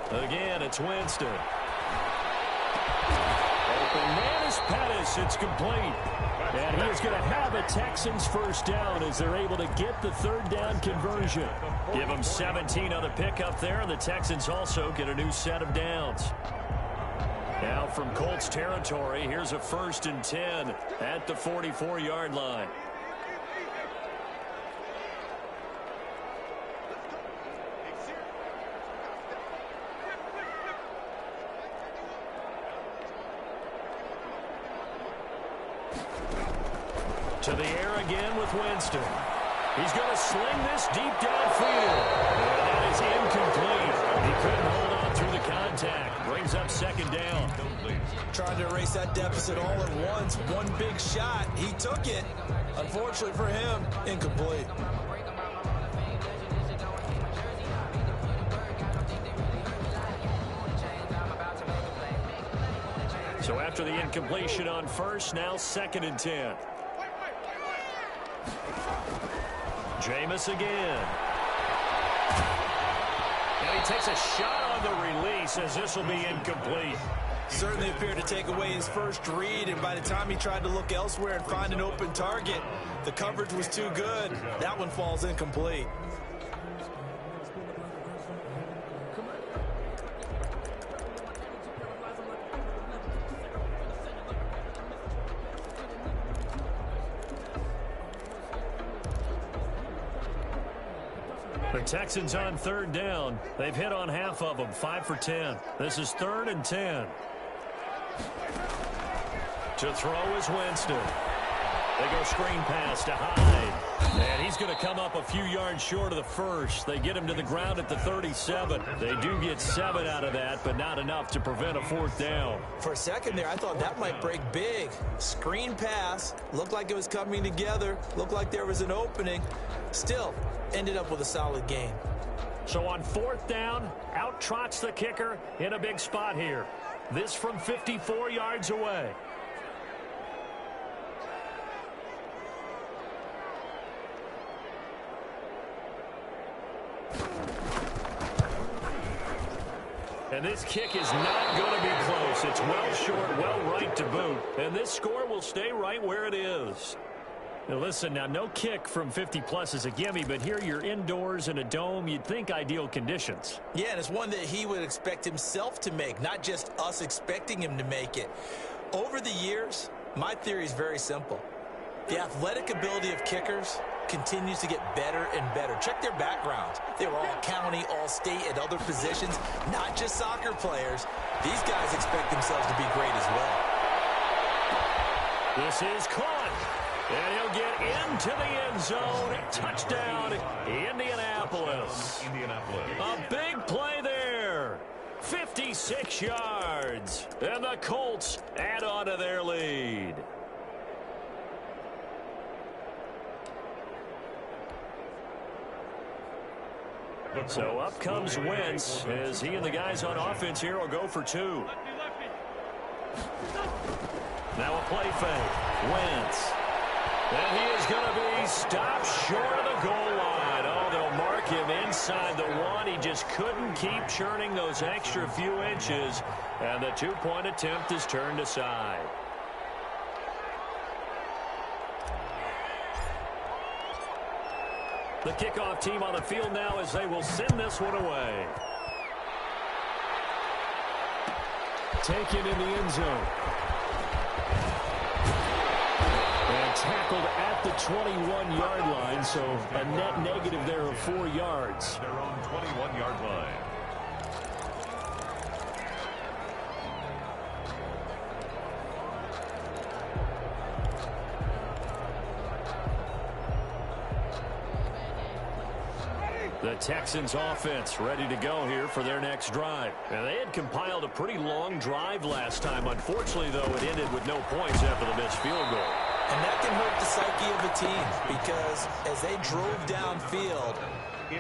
Again, it's Winston. Open man is Pettis. It's complete. And he is going to have a Texans first down as they're able to get the 3rd down conversion. Give them 17 on the pickup there, and the Texans also get a new set of downs. Now from Colts territory, here's a 1st and 10 at the 44-yard line. To the air again with Winston. He's going to sling this deep downfield. And that is incomplete. He couldn't hold on through the contact. Brings up 2nd down. Trying to erase that deficit all at once. One big shot. He took it. Unfortunately for him, incomplete. So after the incompletion on 1st, now 2nd and 10. Jameis again. And he takes a shot on the release as this will be incomplete. Certainly appeared to take away his first read, and by the time he tried to look elsewhere and find an open target, the coverage was too good. That one falls incomplete. The Texans on 3rd down. They've hit on half of them, 5 for 10. This is 3rd and 10. To throw is Winston. They go screen pass to Hyde. And he's going to come up a few yards short of the first. They get him to the ground at the 37. They do get 7 out of that, but not enough to prevent a 4th down. For a second there, I thought that might break big. Screen pass. Looked like it was coming together. Looked like there was an opening. Still, ended up with a solid gain. So on 4th down, out trots the kicker in a big spot here. This from 54 yards away. And this kick is not going to be close. It's well short, well right to boot. And this score will stay right where it is. Now listen, now no kick from 50-plus is a gimme, but here you're indoors in a dome. You'd think ideal conditions. Yeah, and it's one that he would expect himself to make, not just us expecting him to make it. Over the years, my theory is very simple. The athletic ability of kickers continues to get better and better. Check their backgrounds. They were all county, all state, at other positions, not just soccer players. These guys expect themselves to be great as well. This is caught. And he'll get into the end zone. Touchdown, Indianapolis. A big play there. 56 yards. And the Colts add on to their lead. So up comes Wentz as he and the guys on offense here will go for 2. Now a play fake. Wentz. And he is going to be stopped short of the goal line. Oh, they'll mark him inside the 1. He just couldn't keep churning those extra few inches. And the 2-point attempt is turned aside. The kickoff team on the field now as they will send this one away. Taken in the end zone. And tackled at the 21-yard line, so a net negative there of 4 yards. Their own 21-yard line. The Texans offense ready to go here for their next drive. And they had compiled a pretty long drive last time. Unfortunately, though, it ended with no points after the missed field goal. And that can hurt the psyche of a team because as they drove downfield,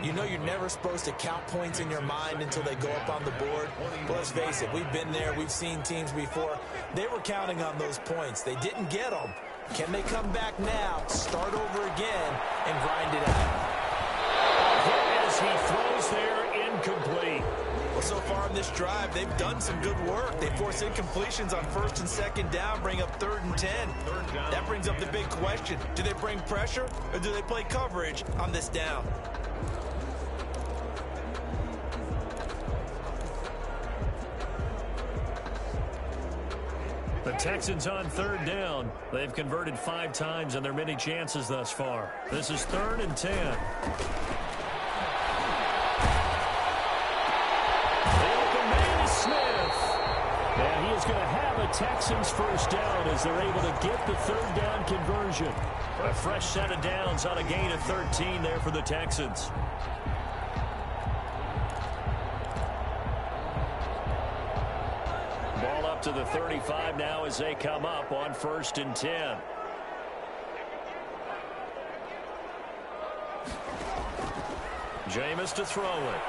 you know you're never supposed to count points in your mind until they go up on the board. But let's face it, we've been there. We've seen teams before. They were counting on those points. They didn't get them. Can they come back now, start over again, and grind it out? As he throws there, incomplete. Well, so far in this drive, they've done some good work. They force incompletions on 1st and 2nd down, bring up 3rd and 10. That brings up the big question. Do they bring pressure, or do they play coverage on this down? The Texans on 3rd down. They've converted 5 times in their many chances thus far. This is 3rd and 10. And he is going to have a Texans first down as they're able to get the 3rd down conversion. A fresh set of downs on a gain of 13 there for the Texans. Ball up to the 35 now as they come up on 1st and 10. Jameis to throw it.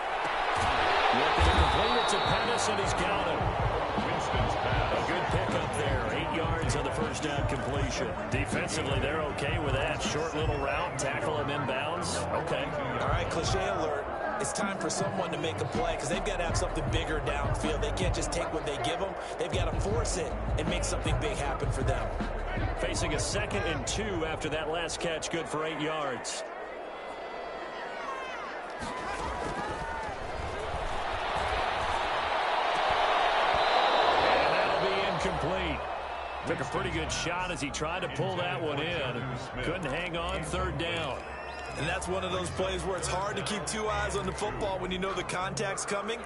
Looking to complete it to Pettis, and he's got him. A good pickup there. 8 yards on the first down completion. Defensively, they're okay with that. Short little route, tackle him inbounds. Okay. All right, cliche alert. It's time for someone to make a play because they've got to have something bigger downfield. They can't just take what they give them. They've got to force it and make something big happen for them. Facing a 2nd and 2 after that last catch, good for 8 yards. Complete. Took a pretty good shot as he tried to pull that one in. Couldn't hang on 3rd down. And that's one of those plays where it's hard to keep 2 eyes on the football when you know the contact's coming,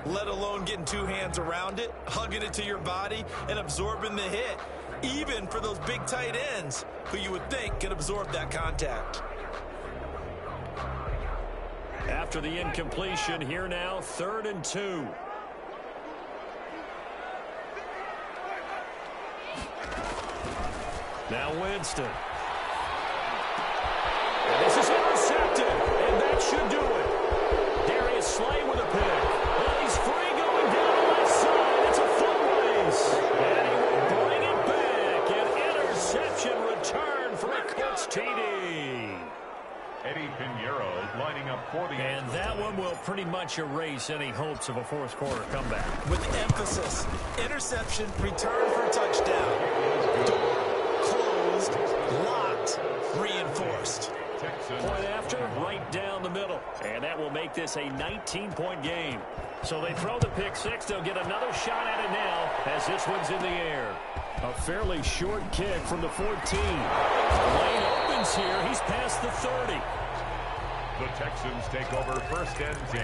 let alone getting 2 hands around it, hugging it to your body, and absorbing the hit. even for those big tight ends who you would think could absorb that contact. After the incompletion, here now, 3rd and 2. Now Winston. And this is intercepted, and that should do it. Darius Slay with a pick. Well, he's free going down the left side. It's a foot race. And he will bring it back. An interception return for a Colts TD. Eddie Pinheiro lining up for the And that one will pretty much erase any hopes of a fourth quarter comeback. With emphasis, interception, return for a touchdown. Door closed, locked, reinforced. Point after, right down the middle. And that will make this a 19-point game. So they throw the pick six. They'll get another shot at it now as this one's in the air. A fairly short kick from the 14. Lane opens here. He's past the 30. The Texans take over 1st and 10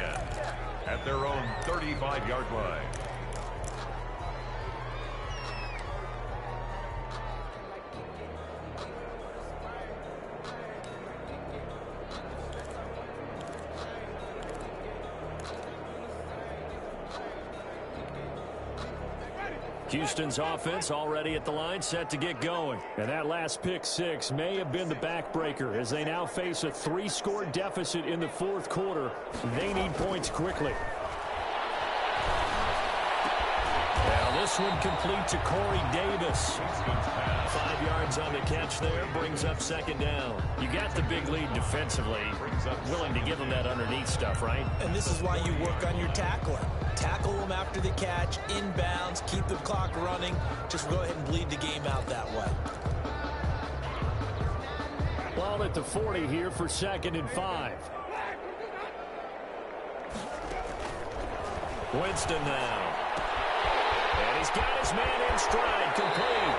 at their own 35-yard line. Houston's offense already at the line, set to get going. And that last pick six may have been the backbreaker as they now face a 3-score deficit in the 4th quarter. They need points quickly. Now this one complete to Corey Davis. 5 yards on the catch there, brings up 2nd down. You got the big lead defensively, willing to give them that underneath stuff, right? And this is why you work on your tackling. Tackle them after the catch, inbounds, keep the clock running. Just go ahead and bleed the game out that way. Ball at the 40 here for 2nd and 5. Winston now. And he's got his man in stride, complete.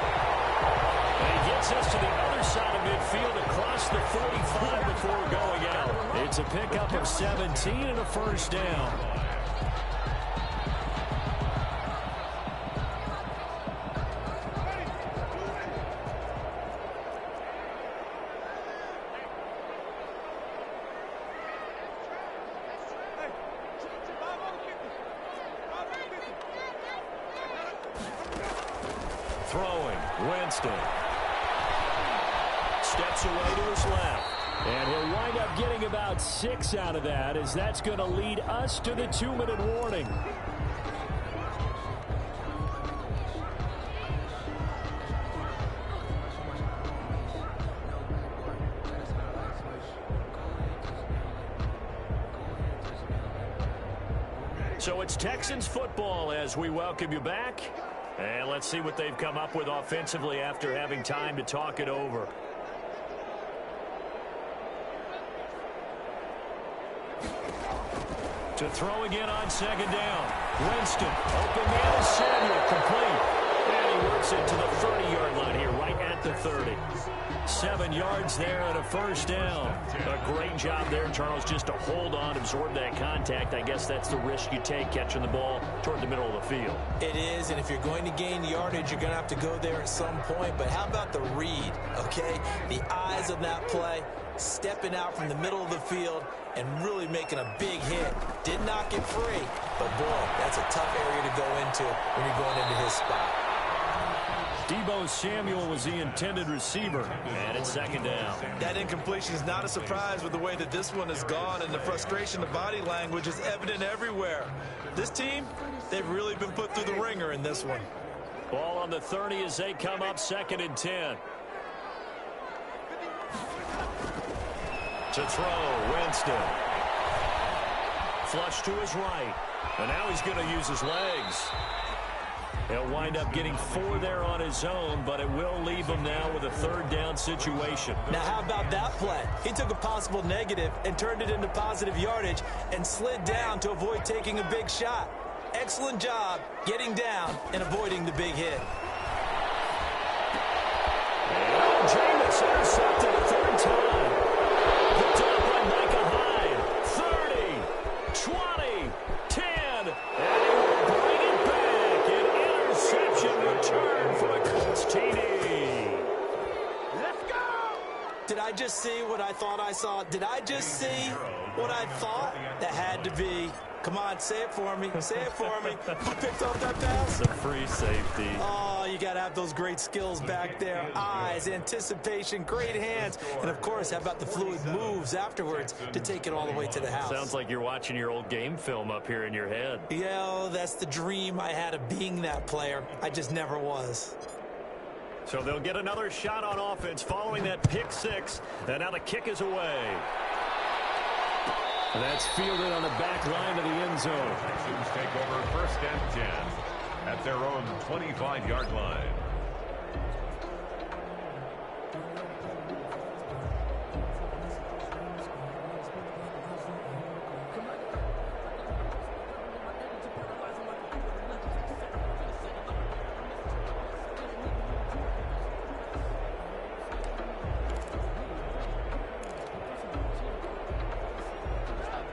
And he gets us to the other side of midfield across the 45 before going out. It's a pickup of 17 and a 1st down. Throwing, Winston. Steps away to his left. And he'll wind up getting about 6 out of that, as that's going to lead us to the 2-minute warning. So it's Texans football as we welcome you back. And let's see what they've come up with offensively after having time to talk it over. To throw again on 2nd down. Winston, open man is Samuel, complete. And he works it to the 30-yard line here, right at the 30. 7 yards there and a 1st down. A great job there, Charles, just to hold on, absorb that contact. I guess that's the risk you take catching the ball toward the middle of the field. It is, and if you're going to gain yardage, you're going to have to go there at some point. But how about the read, okay? The eyes of that play, stepping out from the middle of the field and really making a big hit. Did not get free, but boy, that's a tough area to go into when you're going into his spot. Deebo Samuel was the intended receiver, and it's 2nd down. That incompletion is not a surprise with the way that this one has gone, and the frustration of body language is evident everywhere. This team, they've really been put through the ringer in this one. Ball on the 30 as they come up 2nd and 10. To throw, Winston. Flush to his right, and now he's going to use his legs. He'll wind up getting 4 there on his own, but it will leave him now with a 3rd down situation. Now, how about that play? He took a possible negative and turned it into positive yardage and slid down to avoid taking a big shot. Excellent job getting down and avoiding the big hit. And Jameis intercepted a 3rd time. Picked up by Micah Hyde. 30, 20, 10, and he will bring it back. An interception return for a Colts TD. Did I just see what I thought I saw? Did I just see what I thought? That had to be. Come on, say it for me. Say it for me. Who picked off that pass? It's a free safety. Oh, you got to have those great skills back there. Eyes, anticipation, great hands. And, of course, how about the fluid moves afterwards to take it all the way to the house? Sounds like you're watching your old game film up here in your head. Yeah, that's the dream I had of being that player. I just never was. So they'll get another shot on offense following that pick six. And now the kick is away. That's fielded on the back line of the end zone. Texans take over 1st and 10 at their own 25-yard line.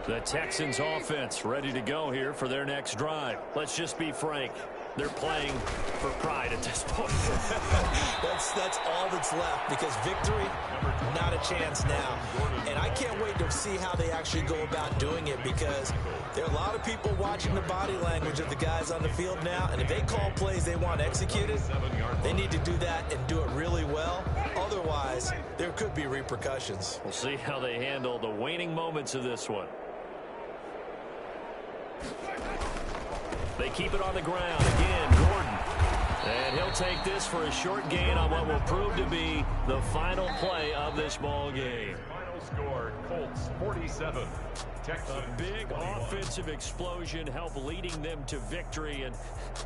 The Texans offense ready to go here for their next drive. Let's just be frank. They're playing for pride at this point. That's all that's left, because victory, not a chance now. And I can't wait to see how they actually go about doing it, because there are a lot of people watching the body language of the guys on the field now, and if they call plays they want executed, they need to do that and do it really well. Otherwise, there could be repercussions. We'll see how they handle the waning moments of this one. They keep it on the ground. Again, Gordon. And he'll take this for a short gain on what will prove to be the final play of this ball game. Final score, Colts 47. Texans A big 21. offensive explosion helped leading them to victory. And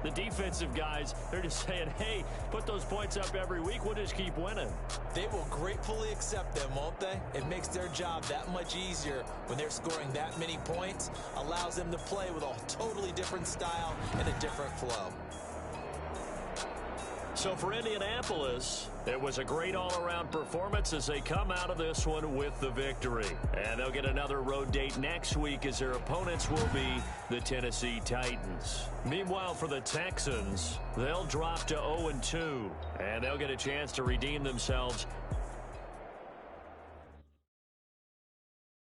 the defensive guys, they're just saying, hey, put those points up every week. We'll just keep winning. They will gratefully accept them, won't they? It makes their job that much easier when they're scoring that many points. Allows them to play with a totally different style and a different flow. So for Indianapolis, it was a great all-around performance as they come out of this one with the victory. And they'll get another road date next week as their opponents will be the Tennessee Titans. Meanwhile, for the Texans, they'll drop to 0-2, and they'll get a chance to redeem themselves